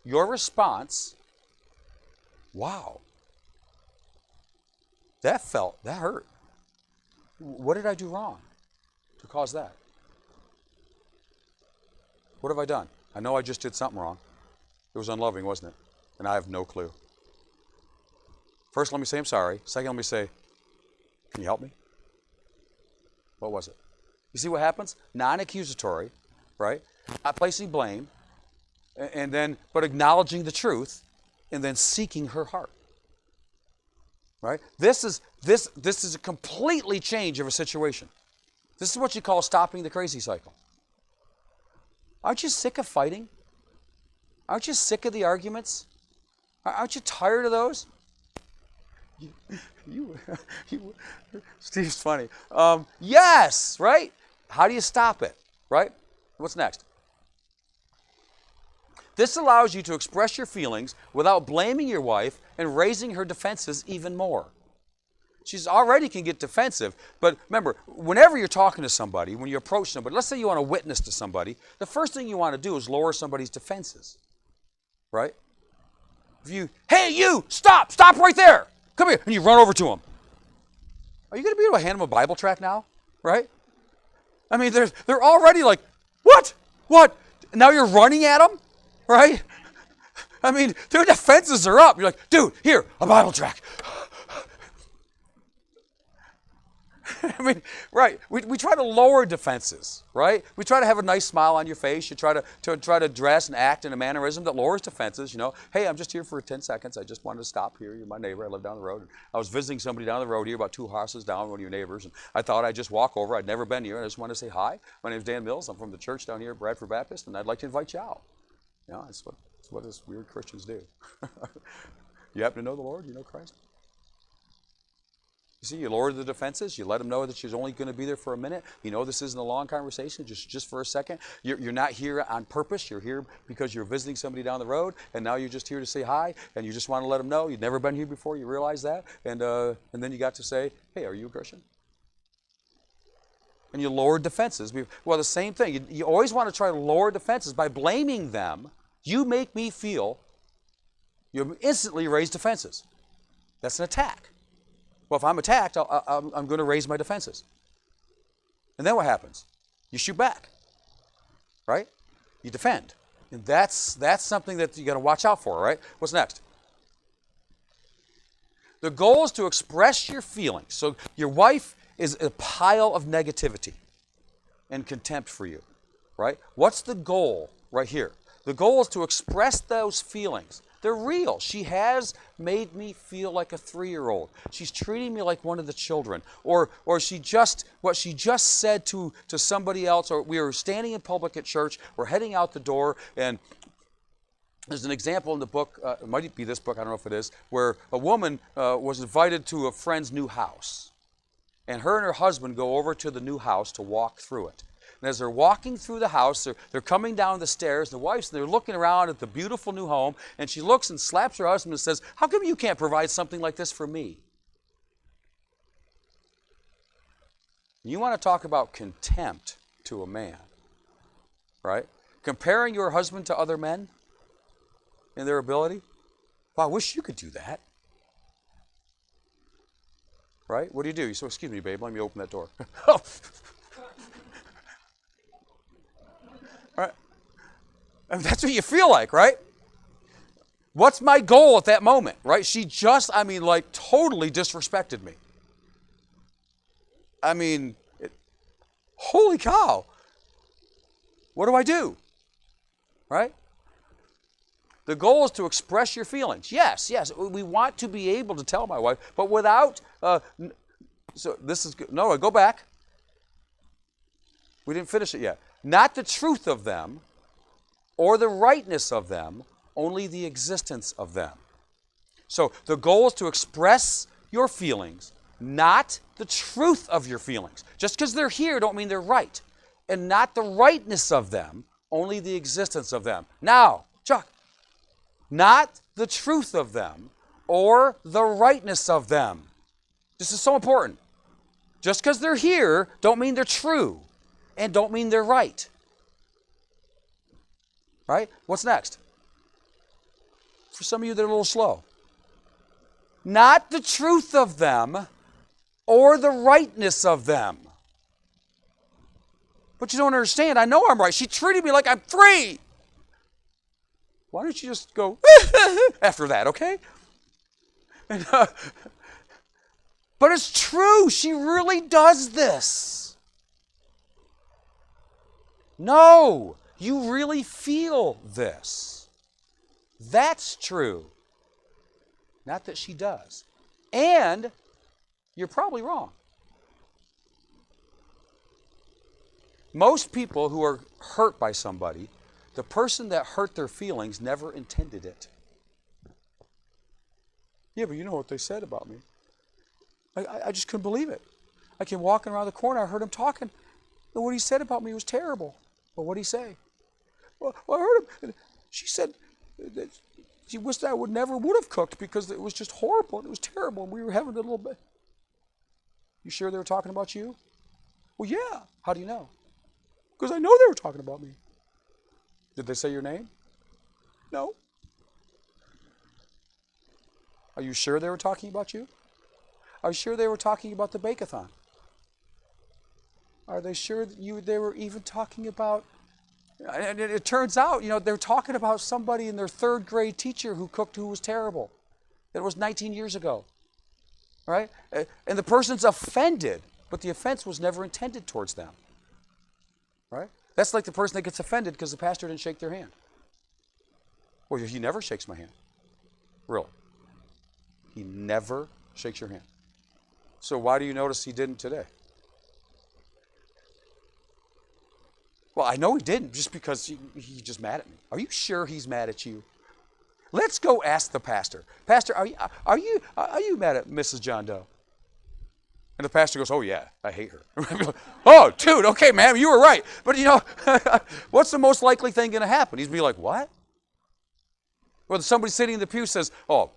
Your response, wow, that hurt. What did I do wrong to cause that? What have I done? I know I just did something wrong. It was unloving, wasn't it? And I have no clue. First, let me say I'm sorry. Second, let me say, can you help me? What was it? You see what happens? Non-accusatory, right? Not placing blame, but acknowledging the truth, and then seeking her heart. Right? This is a completely change of a situation. This is what you call stopping the crazy cycle. Aren't you sick of fighting? Aren't you sick of the arguments? Aren't you tired of those? Steve's funny. Yes, right? How do you stop it? Right? What's next? This allows you to express your feelings without blaming your wife and raising her defenses even more. She's already can get defensive, but remember, whenever you're talking to somebody, when you approach somebody, let's say you want to witness to somebody, the first thing you want to do is lower somebody's defenses, right? Hey, you, stop right there, come here, and you run over to them. Are you going to be able to hand them a Bible tract now, right? I mean, they're already like, what? Now you're running at them, right? I mean, their defenses are up. You're like, dude, here, a Bible tract. I mean, right? We try to lower defenses, right? We try to have a nice smile on your face. You try to dress and act in a mannerism that lowers defenses. Hey, I'm just here for 10 seconds. I just wanted to stop here. You're my neighbor. I live down the road. I was visiting somebody down the road here, about 2 houses down, one of your neighbors, and I thought I'd just walk over. I'd never been here. I just wanted to say hi. My name's Dan Mills. I'm from the church down here at Bradford Baptist, and I'd like to invite you out. That's what us weird Christians do. You happen to know the Lord? You know Christ? You see, you lower the defenses. You let them know that she's only going to be there for a minute. This isn't a long conversation, just for a second. You're not here on purpose. You're here because you're visiting somebody down the road, and now you're just here to say hi, and you just want to let them know you've never been here before. You realize that, and then you got to say, hey, are you a Christian? And you lower defenses. Well, the same thing. You always want to try to lower defenses by blaming them. You make me feel. You instantly raise defenses. That's an attack. Well, if I'm attacked, I'm going to raise my defenses. And then what happens? You shoot back, right? You defend. And that's something that you got to watch out for, right? What's next? The goal is to express your feelings. So your wife is a pile of negativity and contempt for you, right? What's the goal right here? The goal is to express those feelings. They're real. She has made me feel like a 3-year-old. She's treating me like one of the children. Or what she just said to somebody else, or we were standing in public at church, we're heading out the door, and there's an example in the book, it might be this book, I don't know if it is, where a woman was invited to a friend's new house. And her husband go over to the new house to walk through it. And as they're walking through the house, they're coming down the stairs, the wife's, and they're looking around at the beautiful new home, and she looks and slaps her husband and says, "How come you can't provide something like this for me?" You want to talk about contempt to a man, right? Comparing your husband to other men in their ability. Well, I wish you could do that. Right? What do? You say, "Excuse me, babe, let me open that door." Right? I mean, that's what you feel like, right? What's my goal at that moment, right? She just, totally disrespected me. Holy cow. What do I do? Right? The goal is to express your feelings. Yes, we want to be able to tell my wife, but without, so this is good. No, go back. We didn't finish it yet. Not the truth of them or the rightness of them, only the existence of them. So the goal is to express your feelings, not the truth of your feelings. Just because they're here don't mean they're right. And not the rightness of them, only the existence of them. Now, Chuck, not the truth of them or the rightness of them. This is so important. Just because they're here don't mean they're true and don't mean they're right. Right? What's next? For some of you, they're a little slow. Not the truth of them or the rightness of them. But you don't understand. I know I'm right. She treated me like I'm 3. Why don't you just go after that, okay? And, but it's true. She really does this. No, you really feel this. That's true. Not that she does. And you're probably wrong. Most people who are hurt by somebody, the person that hurt their feelings never intended it. Yeah, but you know what they said about me. I just couldn't believe it. I came walking around the corner, I heard him talking, and what he said about me was terrible. Well, what did he say? Well, I heard him. She said that she wished I would have cooked because it was just horrible and it was terrible and we were having a little bit. You sure they were talking about you? Well, yeah. How do you know? Because I know they were talking about me. Did they say your name? No. Are you sure they were talking about you? Are you sure they were talking about the bake-a-thon? Are they sure that they were even talking about, and it turns out, they're talking about somebody in their 3rd grade teacher who cooked who was terrible. It was 19 years ago, right? And the person's offended, but the offense was never intended towards them, right? That's like the person that gets offended because the pastor didn't shake their hand. Well, he never shakes my hand. Really. He never shakes your hand. So why do you notice he didn't today? Well, I know he didn't just because he's just mad at me. Are you sure he's mad at you? Let's go ask the pastor. Pastor, are you mad at Mrs. John Doe? And the pastor goes, "Oh yeah, I hate her." Oh, dude, okay, man, you were right. But what's the most likely thing going to happen? He's going to be like, "What?" Well, somebody sitting in the pew says, "Oh,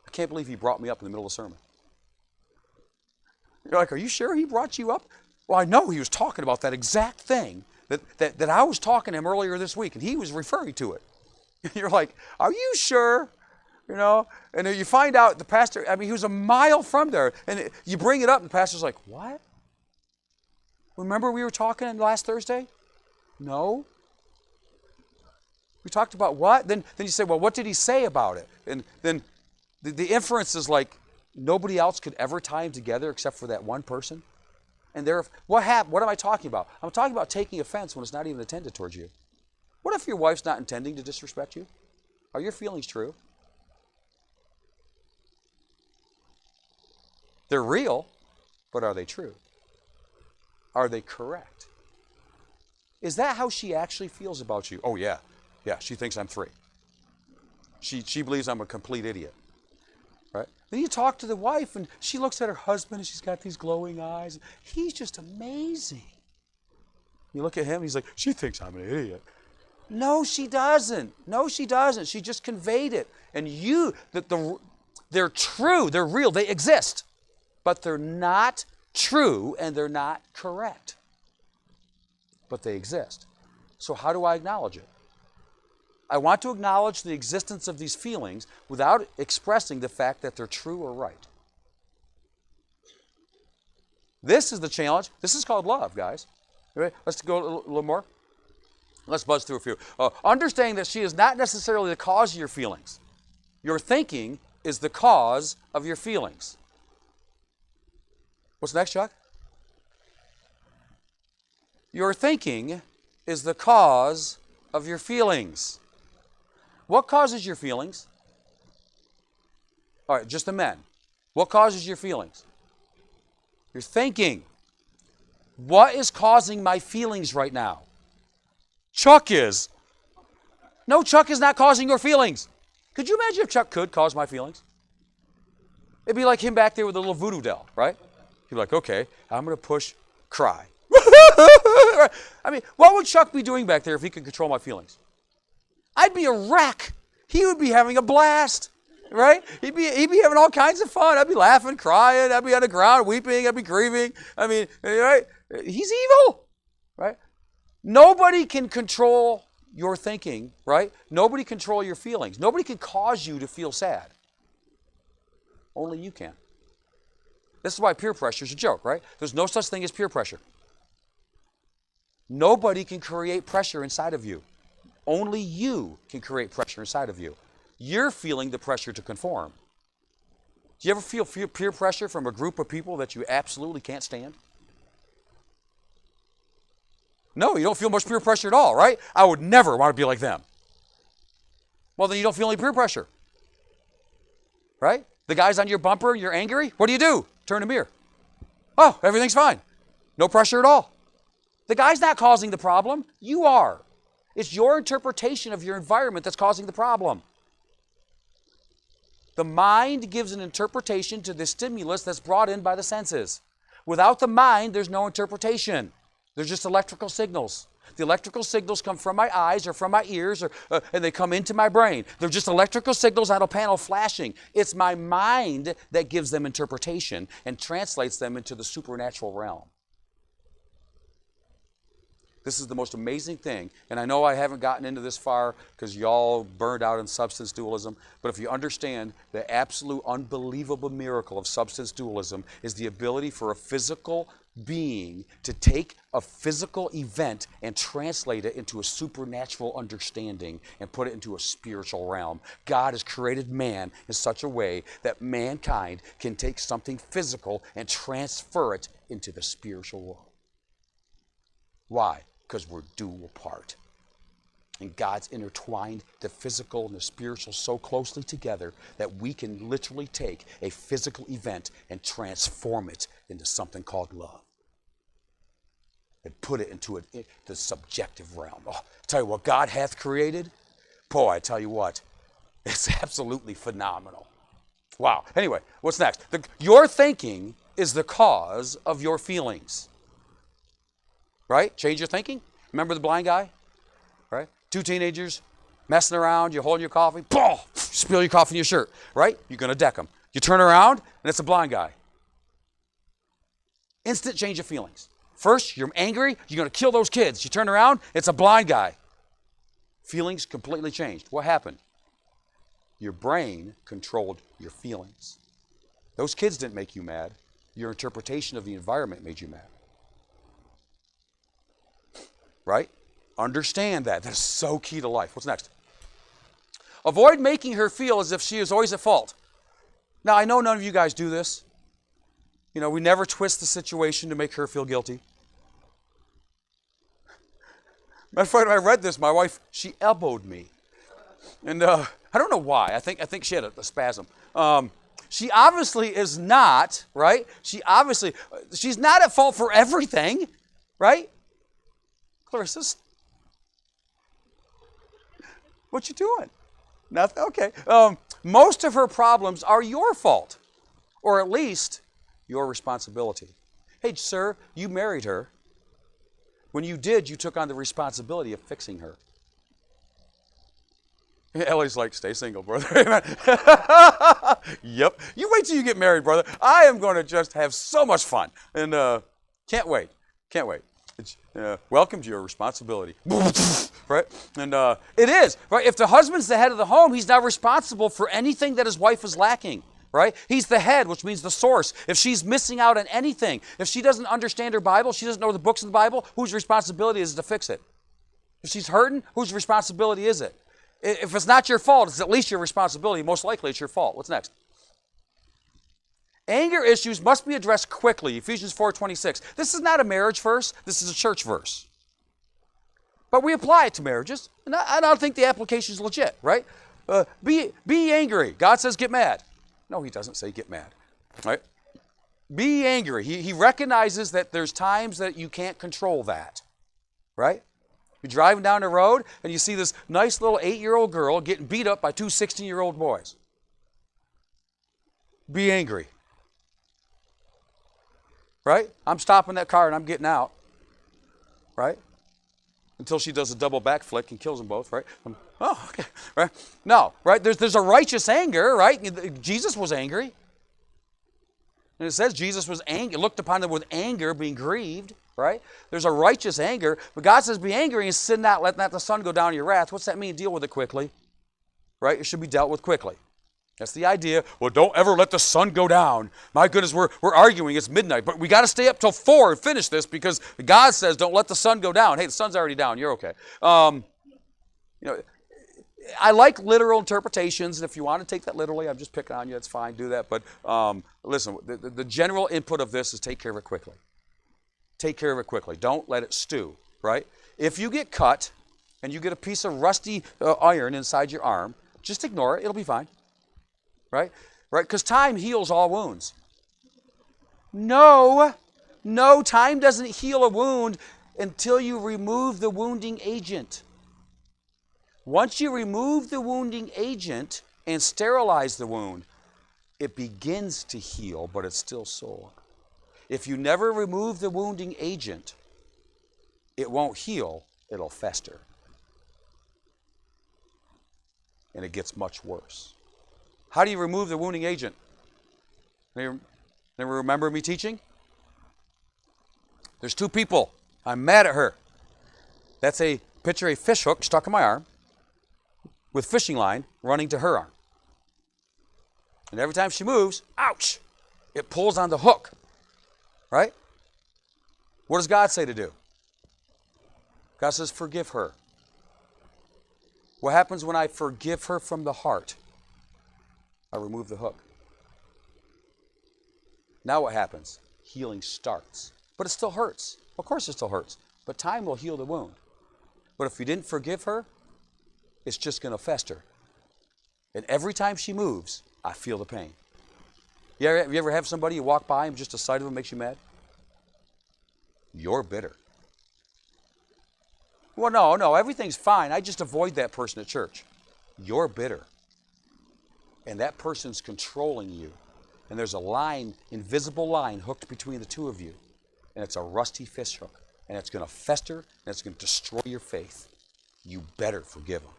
I can't believe he brought me up in the middle of the sermon." You're like, "Are you sure he brought you up?" Well, I know he was talking about that exact thing that I was talking to him earlier this week, and he was referring to it. You're like, "Are you sure?" And then you find out the pastor, he was a mile from there, and you bring it up, and the pastor's like, "What? Remember we were talking last Thursday?" "No." "We talked about what?" Then you say, "Well, what did he say about it?" And then the inference is like, nobody else could ever tie them together except for that one person? And what am I talking about? I'm talking about taking offense when it's not even intended towards you. What if your wife's not intending to disrespect you? Are your feelings true? They're real, but are they true? Are they correct? Is that how she actually feels about you? Oh, yeah. Yeah, she thinks I'm 3. She believes I'm a complete idiot. Right? Then you talk to the wife, and she looks at her husband, and she's got these glowing eyes. He's just amazing. You look at him, he's like, she thinks I'm an idiot. No, she doesn't. No, she doesn't. She just conveyed it. And they're true, they're real, they exist. But they're not true, and they're not correct. But they exist. So how do I acknowledge it? I want to acknowledge the existence of these feelings without expressing the fact that they're true or right. This is the challenge. This is called love, guys. Ready? Let's go a little more. Let's buzz through a few. Understanding that she is not necessarily the cause of your feelings. Your thinking is the cause of your feelings. What's next, Chuck? Your thinking is the cause of your feelings. What causes your feelings? All right, just the men. What causes your feelings? Your thinking. What is causing my feelings right now? Chuck is. No, Chuck is not causing your feelings. Could you imagine if Chuck could cause my feelings? It'd be like him back there with a little voodoo doll, right? He'd be like, okay, I'm going to push cry. I mean, what would Chuck be doing back there if he could control my feelings? I'd be a wreck. He would be having a blast, right? He'd be having all kinds of fun. I'd be laughing, crying. I'd be on the ground weeping. I'd be grieving. I mean, right? He's evil, right? Nobody can control your thinking, right? Nobody can control your feelings. Nobody can cause you to feel sad. Only you can. This is why peer pressure is a joke, right? There's no such thing as peer pressure. Nobody can create pressure inside of you. Only you can create pressure inside of you. You're feeling the pressure to conform. Do you ever feel peer pressure from a group of people that you absolutely can't stand? No, you don't feel much peer pressure at all, right? I would never want to be like them. Well, then you don't feel any peer pressure. Right? The guy's on your bumper, you're angry. What do? Turn the mirror. Oh, everything's fine. No pressure at all. The guy's not causing the problem. You are. It's your interpretation of your environment that's causing the problem. The mind gives an interpretation to the stimulus that's brought in by the senses. Without the mind, there's no interpretation. There's just electrical signals. The electrical signals come from my eyes or from my ears, and they come into my brain. They're just electrical signals on a panel flashing. It's my mind that gives them interpretation and translates them into the supernatural realm. This is the most amazing thing, and I know I haven't gotten into this far because y'all burned out in substance dualism, but if you understand the absolute unbelievable miracle of substance dualism is the ability for a physical being to take a physical event and translate it into a supernatural understanding and put it into a spiritual realm. God has created man in such a way that mankind can take something physical and transfer it into the spiritual world. Why? Because we're dual part. And God's intertwined the physical and the spiritual so closely together that we can literally take a physical event and transform it into something called love. And put it into the subjective realm. Oh, I tell you what God hath created, boy, I tell you what, it's absolutely phenomenal. Wow. Anyway, what's next? Your thinking is the cause of your feelings. Right? Change your thinking. Remember the blind guy? Right? 2 teenagers messing around, you're holding your coffee, boom, spill your coffee in your shirt. Right? You're going to deck them. You turn around, and it's a blind guy. Instant change of feelings. First, you're angry, you're going to kill those kids. You turn around, it's a blind guy. Feelings completely changed. What happened? Your brain controlled your feelings. Those kids didn't make you mad. Your interpretation of the environment made you mad. Right? Understand that. That's so key to life. What's next? Avoid making her feel as if she is always at fault. Now, I know none of you guys do this. You know, we never twist the situation to make her feel guilty. My friend, when I read this, my wife, she elbowed me. And I don't know why. I think she had a spasm. She obviously is not, right? She's not at fault for everything, right? Clarissa, what you doing? Nothing? Okay. Most of her problems are your fault, or at least your responsibility. Hey, sir, you married her. When you did, you took on the responsibility of fixing her. Ellie's like, stay single, brother. Yep. You wait till you get married, brother. I am going to just have so much fun. And can't wait. Can't wait. Welcome to your responsibility. Right? And it is. Right? If the husband's the head of the home, he's not responsible for anything that his wife is lacking. Right? He's the head, which means the source. If she's missing out on anything, if she doesn't understand her Bible, she doesn't know the books of the Bible, whose responsibility is it to fix it? If she's hurting, whose responsibility is it? If it's not your fault, it's at least your responsibility. Most likely it's your fault. What's next? Anger issues must be addressed quickly. Ephesians 4:26. This is not a marriage verse. This is a church verse. But we apply it to marriages. And I don't think the application is legit, right? Be angry. God says get mad. No, he doesn't say get mad, right? Be angry. He recognizes that there's times that you can't control that, right? You're driving down the road and you see this nice little 8-year-old girl getting beat up by two 16-year-old boys. Be angry, right? I'm stopping that car and I'm getting out, right? Until she does a double backflip and kills them both, right? Oh, okay, right? No, right? There's a righteous anger, right? Jesus was angry. And it says Jesus was angry, looked upon them with anger, being grieved, right? There's a righteous anger, but God says be angry and sin not, let not the sun go down in your wrath. What's that mean? Deal with it quickly, right? It should be dealt with quickly. That's the idea. Well, don't ever let the sun go down. My goodness, we're arguing. It's midnight, but we got to stay up till 4 and finish this because God says don't let the sun go down. Hey, the sun's already down. You're okay. I like literal interpretations, and if you want to take that literally, I'm just picking on you. That's fine. Do that. But listen, the general input of this is take care of it quickly. Take care of it quickly. Don't let it stew, right? If you get cut and you get a piece of rusty iron inside your arm, just ignore it. It'll be fine. Right? Right? Because time heals all wounds. No, time doesn't heal a wound until you remove the wounding agent. Once you remove the wounding agent and sterilize the wound, it begins to heal, but it's still sore. If you never remove the wounding agent, it won't heal, it'll fester. And it gets much worse. How do you remove the wounding agent? Never remember me teaching? There's two people. I'm mad at her. That's a picture a fish hook stuck in my arm with fishing line running to her arm. And every time she moves, ouch, it pulls on the hook. Right? What does God say to do? God says, forgive her. What happens when I forgive her from the heart? I remove the hook. Now what happens? Healing starts. But it still hurts. Of course it still hurts. But time will heal the wound. But if you didn't forgive her, it's just going to fester. And every time she moves, I feel the pain. You ever have somebody you walk by and just the sight of them makes you mad? You're bitter. Well, no, everything's fine. I just avoid that person at church. You're bitter. And that person's controlling you. And there's a line, invisible line, hooked between the two of you. And it's a rusty fish hook. And it's going to fester, and it's going to destroy your faith. You better forgive them.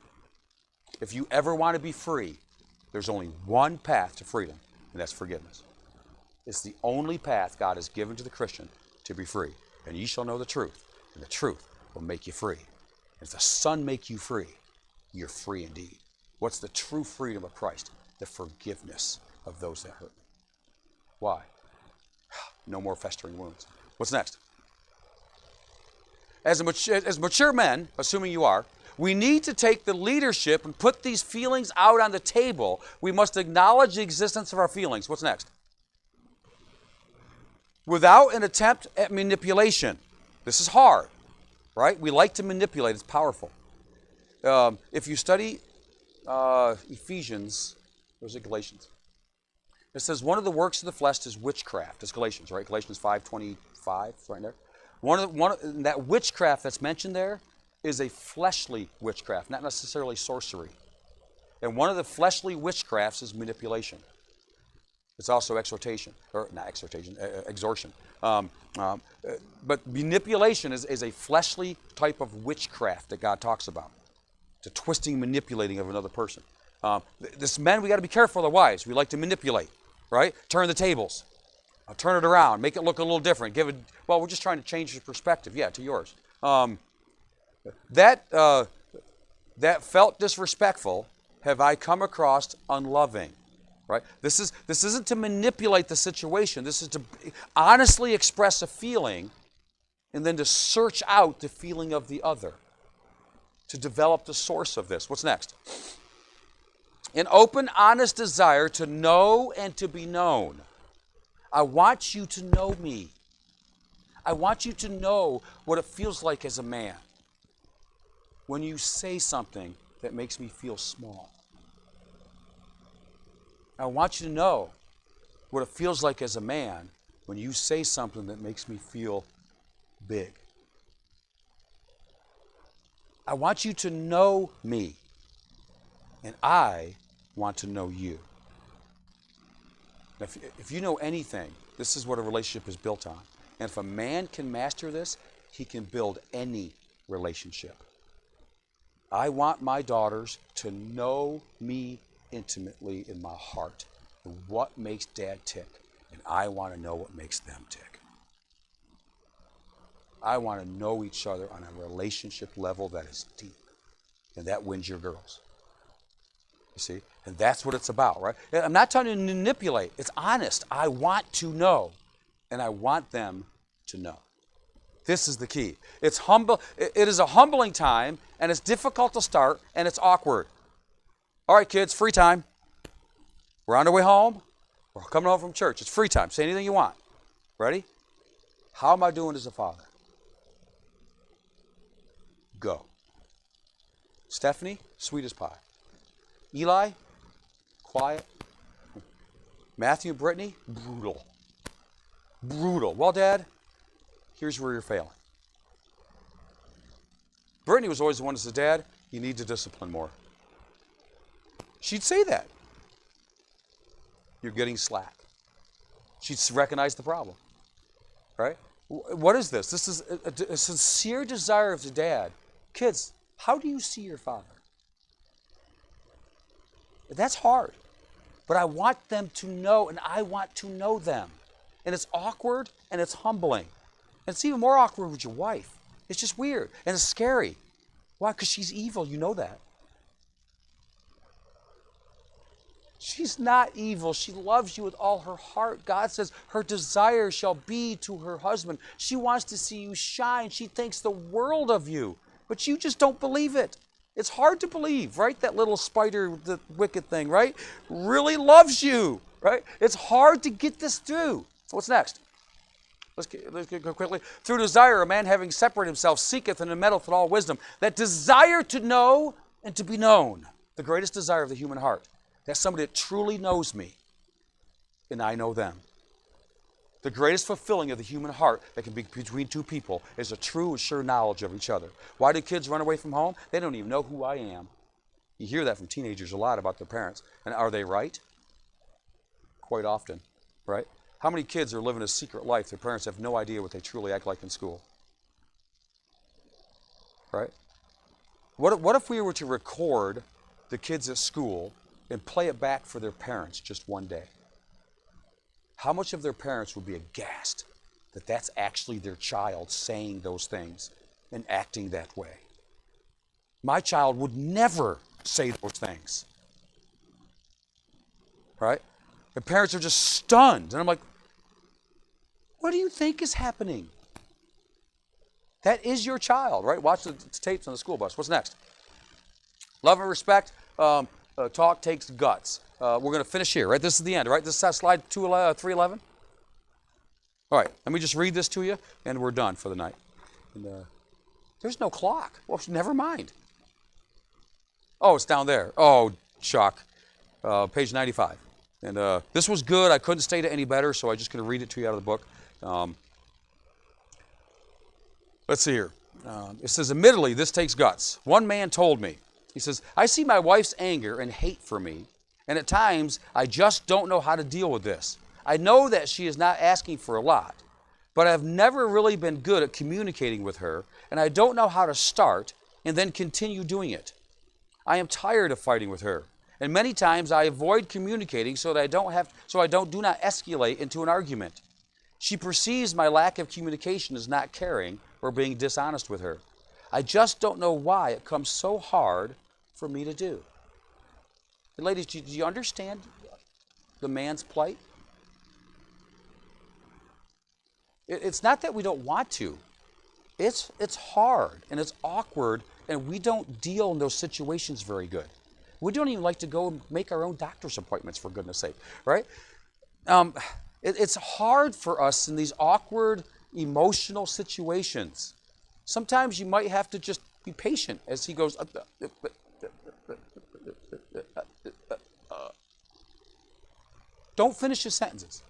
If you ever want to be free, there's only one path to freedom, and that's forgiveness. It's the only path God has given to the Christian to be free. And ye shall know the truth, and the truth will make you free. If the Son make you free, you're free indeed. What's the true freedom of Christ? The forgiveness of those that hurt me. Why? No more festering wounds. What's next? As mature men, assuming you are, We need to take the leadership and put these feelings out on the table. We must acknowledge the existence of our feelings. What's next? Without an attempt at manipulation. This is hard, right? We like to manipulate. It's powerful. If you study Ephesians, or is it Galatians? It says one of the works of the flesh is witchcraft. It's Galatians, right? Galatians 5:25, right there. That witchcraft that's mentioned there is a fleshly witchcraft, not necessarily sorcery. And one of the fleshly witchcrafts is manipulation. It's also exhortation, or not exhortation, extortion. But manipulation is a fleshly type of witchcraft that God talks about. It's a twisting, manipulating of another person. This men, we got to be careful of the wives. We like to manipulate, right? Turn the tables. Turn it around. Make it look a little different. Well, we're just trying to change your perspective. Yeah, to yours. That felt disrespectful have I come across unloving. Right? This isn't to manipulate the situation. This is to honestly express a feeling and then to search out the feeling of the other, to develop the source of this. What's next? An open, honest desire to know and to be known. I want you to know me. I want you to know what it feels like as a man when you say something that makes me feel small. I want you to know what it feels like as a man when you say something that makes me feel big. I want you to know me, and I want to know you. If you know anything, this is what a relationship is built on. And if a man can master this, he can build any relationship. I want my daughters to know me intimately in my heart and what makes Dad tick, and I want to know what makes them tick. I want to know each other on a relationship level that is deep, and that wins your girls. You see? And that's what it's about, right? I'm not trying to manipulate. It's honest. I want to know, and I want them to know. This is the key. It's humble. It is a humbling time, and it's difficult to start, and it's awkward. All right, kids, free time. We're on our way home. We're coming home from church. It's free time. Say anything you want. Ready? How am I doing as a father? Go. Stephanie, sweet as pie. Eli, quiet. Matthew and Brittany, brutal. Brutal. Well, Dad, here's where you're failing. Brittany was always the one that said, Dad, you need to discipline more. She'd say that. You're getting slack. She'd recognize the problem. Right? What is this? This is a sincere desire of the dad. Kids, how do you see your father? That's hard. But I want them to know, and I want to know them. And it's awkward, and it's humbling. And it's even more awkward with your wife. It's just weird, and it's scary. Why? Because she's evil. You know that. She's not evil. She loves you with all her heart. God says her desire shall be to her husband. She wants to see you shine. She thinks the world of you, but you just don't believe it. It's hard to believe, right? That little spider, the wicked thing, right? Really loves you, right? It's hard to get this through. So what's next? Let's go quickly. Through desire, a man having separated himself seeketh and meddleth in all wisdom. That desire to know and to be known, the greatest desire of the human heart. That's somebody that truly knows me, and I know them. The greatest fulfilling of the human heart that can be between two people is a true and sure knowledge of each other. Why do kids run away from home? They don't even know who I am. You hear that from teenagers a lot about their parents. And are they right? Quite often, right? How many kids are living a secret life? Their parents have no idea what they truly act like in school. Right? What if we were to record the kids at school and play it back for their parents just one day? How much of their parents would be aghast that that's actually their child saying those things and acting that way? My child would never say those things. Right? The parents are just stunned. And I'm like, what do you think is happening? That is your child, right? Watch the tapes on the school bus. What's next? Love and respect. Talk takes guts. We're going to finish here, right? This is the end, right? This is slide 311. All right, let me just read this to you, and we're done for the night. And, there's no clock. Well, never mind. Oh, it's down there. Oh, Chuck. Page 95. And this was good. I couldn't state it any better, so I'm just going to read it to you out of the book. Let's see here. It says, admittedly, this takes guts. One man told me, he says, I see my wife's anger and hate for me, and at times I just don't know how to deal with this. I know that she is not asking for a lot, but I've never really been good at communicating with her, and I don't know how to start and then continue doing it. I am tired of fighting with her, and many times I avoid communicating so that I do not escalate into an argument. She perceives my lack of communication as not caring or being dishonest with her. I just don't know why it comes so hard for me to do. And ladies, do you understand the man's plight? It's not that we don't want to. It's hard and it's awkward, and we don't deal in those situations very good. We don't even like to go and make our own doctor's appointments, for goodness sake, right? It's hard for us in these awkward, emotional situations. Sometimes you might have to just be patient as he goes. Don't finish his sentences.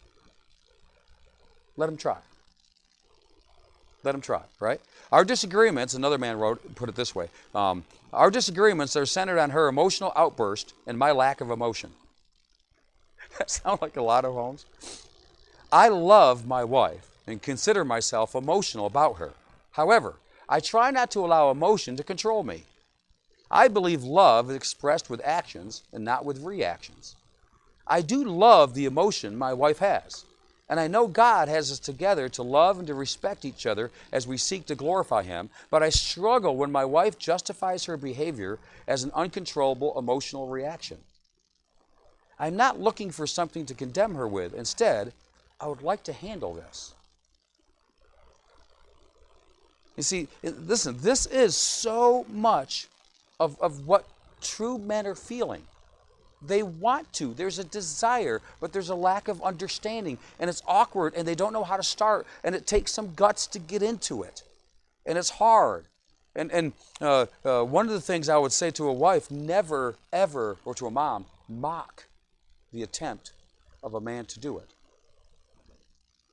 Let him try. Let him try, right? Our disagreements, another man put it this way, our disagreements are centered on her emotional outburst and my lack of emotion. That sounds like a lot of homes. I love my wife and consider myself emotional about her. However, I try not to allow emotion to control me. I believe love is expressed with actions and not with reactions. I do love the emotion my wife has, and I know God has us together to love and to respect each other as we seek to glorify Him, but I struggle when my wife justifies her behavior as an uncontrollable emotional reaction. I'm not looking for something to condemn her with. Instead, I would like to handle this. You see, listen, this is so much of what true men are feeling. They want to. There's a desire, but there's a lack of understanding, and it's awkward, and they don't know how to start, and it takes some guts to get into it, and it's hard. And one of the things I would say to a wife, never, ever, or to a mom, mock the attempt of a man to do it.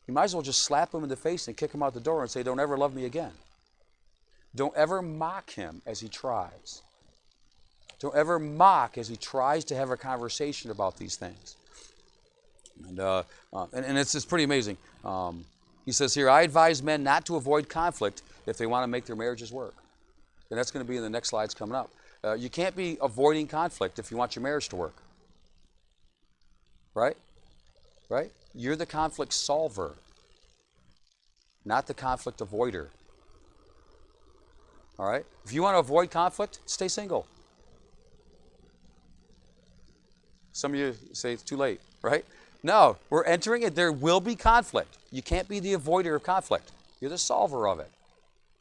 You might as well just slap him in the face and kick him out the door and say, don't ever love me again. Don't ever mock him as he tries. Don't ever mock as he tries to have a conversation about these things. And it's pretty amazing. He says here, I advise men not to avoid conflict if they want to make their marriages work. And that's going to be in the next slides coming up. You can't be avoiding conflict if you want your marriage to work. Right? Right? You're the conflict solver, not the conflict avoider. All right? If you want to avoid conflict, stay single. Some of you say it's too late, right? No, we're entering it. There will be conflict. You can't be the avoider of conflict. You're the solver of it.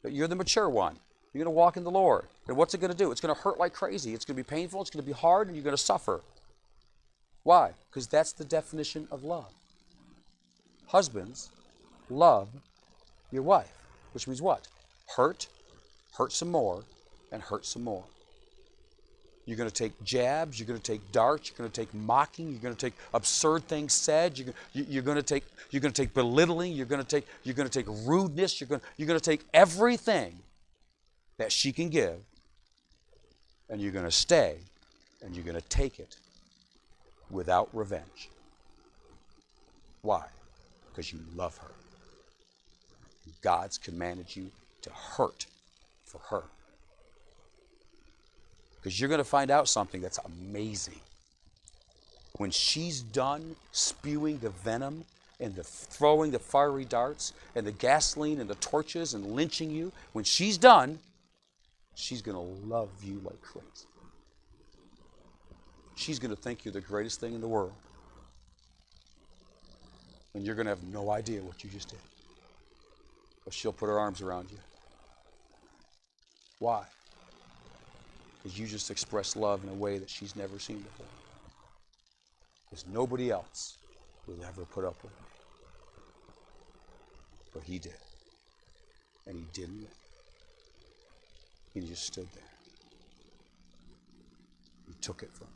But you're the mature one. You're going to walk in the Lord. And what's it going to do? It's going to hurt like crazy. It's going to be painful. It's going to be hard, and you're going to suffer. Why? Because that's the definition of love. Husbands, love your wife. Which means what? Hurt some more, and hurt some more. You're going to take jabs, you're going to take darts, you're going to take mocking, you're going to take absurd things said, you're going to take belittling, you're going to take rudeness, you're going to take everything that she can give, and you're going to stay, and you're going to take it without revenge. Why? Because you love her. God's commanded you to hurt for her. Because you're going to find out something that's amazing. When she's done spewing the venom and throwing the fiery darts and the gasoline and the torches and lynching you, when she's done, she's going to love you like crazy. She's going to think you're the greatest thing in the world. And you're going to have no idea what you just did. But she'll put her arms around you. Why? because you just expressed love in a way that she's never seen before. Because nobody else will ever put up with it. But he did. And he didn't. He just stood there. He took it from her.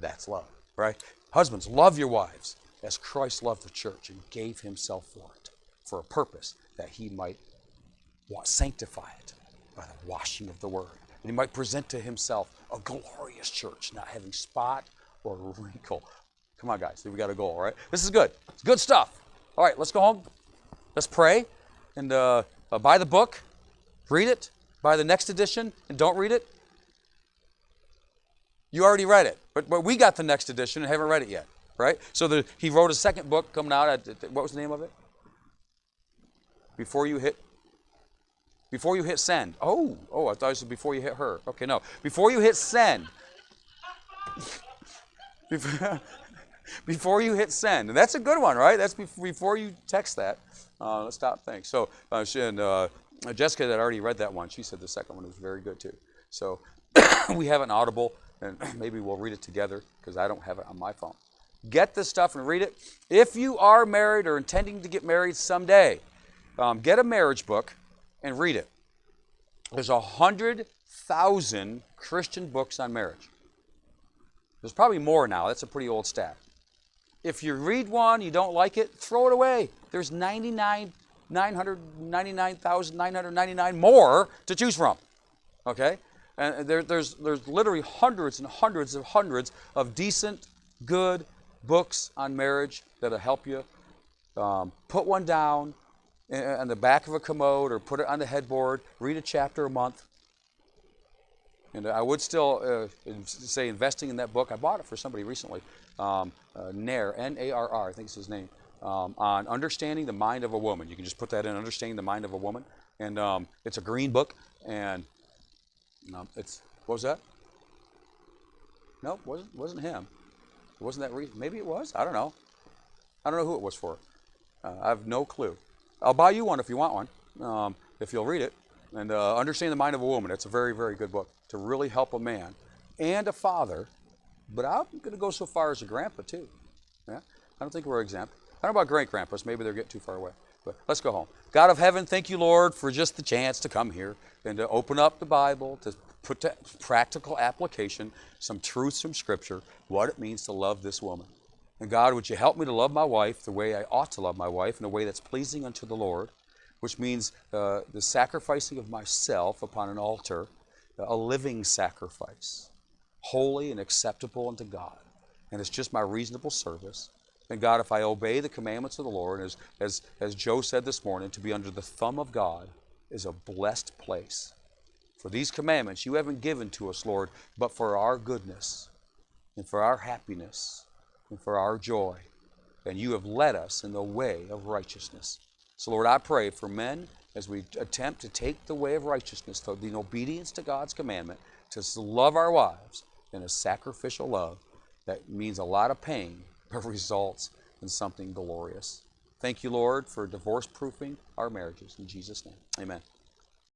That's love, right? Husbands, love your wives as Christ loved the church and gave himself for it, for a purpose that he might sanctify it by the washing of the word. And he might present to himself a glorious church, not having spot or wrinkle. Come on, guys. We got a goal, all right? This is good. It's good stuff. All right, let's go home. Let's pray and buy the book. Read it. Buy the next edition and don't read it. You already read it, but we got the next edition and haven't read it yet, right? So he wrote a second book coming out. What was the name of it? Before you hit send. Oh, I thought it was before you hit her. Okay, no. Before you hit send. Before you hit send. And that's a good one, right? That's before you text that. Let's stop. Thanks. So, Jessica had already read that one. She said the second one was very good too. So, we have an Audible, and maybe we'll read it together because I don't have it on my phone. Get this stuff and read it. If you are married or intending to get married someday, get a marriage book and read it. There's 100,000 Christian books on marriage. There's probably more now. That's a pretty old stat. If you read one, you don't like it, throw it away. There's 999,999 more to choose from. Okay? And there's literally hundreds and hundreds of decent, good books on marriage that'll help you. Put one down on the back of a commode or put it on the headboard. Read a chapter a month. And I would still say investing in that book. I bought it for somebody recently. Nair, N-A-R-R, I think it's his name, on Understanding the Mind of a Woman. You can just put that in, Understanding the Mind of a Woman. And it's a green book. And what was that? No, wasn't him. It wasn't that reason. Maybe it was. I don't know. I don't know who it was for. I have no clue. I'll buy you one if you want one, if you'll read it. And Understanding the Mind of a Woman. It's a very, very good book to really help a man and a father. But I'm going to go so far as a grandpa too. Yeah, I don't think we're exempt. I don't know about great grandpas. Maybe they're getting too far away. But let's go home. God of heaven, thank you, Lord, for just the chance to come here and to open up the Bible, to put to practical application some truths from Scripture, what it means to love this woman. And God, would you help me to love my wife the way I ought to love my wife, in a way that's pleasing unto the Lord, which means the sacrificing of myself upon an altar, a living sacrifice, holy and acceptable unto God. And it's just my reasonable service. And God, if I obey the commandments of the Lord, as Joe said this morning, to be under the thumb of God is a blessed place. For these commandments you haven't given to us, Lord, but for our goodness and for our happiness and for our joy. And you have led us in the way of righteousness. So, Lord, I pray for men as we attempt to take the way of righteousness, in obedience to God's commandment, to love our wives in a sacrificial love that means a lot of pain, but results in something glorious. Thank you, Lord, for divorce-proofing our marriages. In Jesus' name, amen.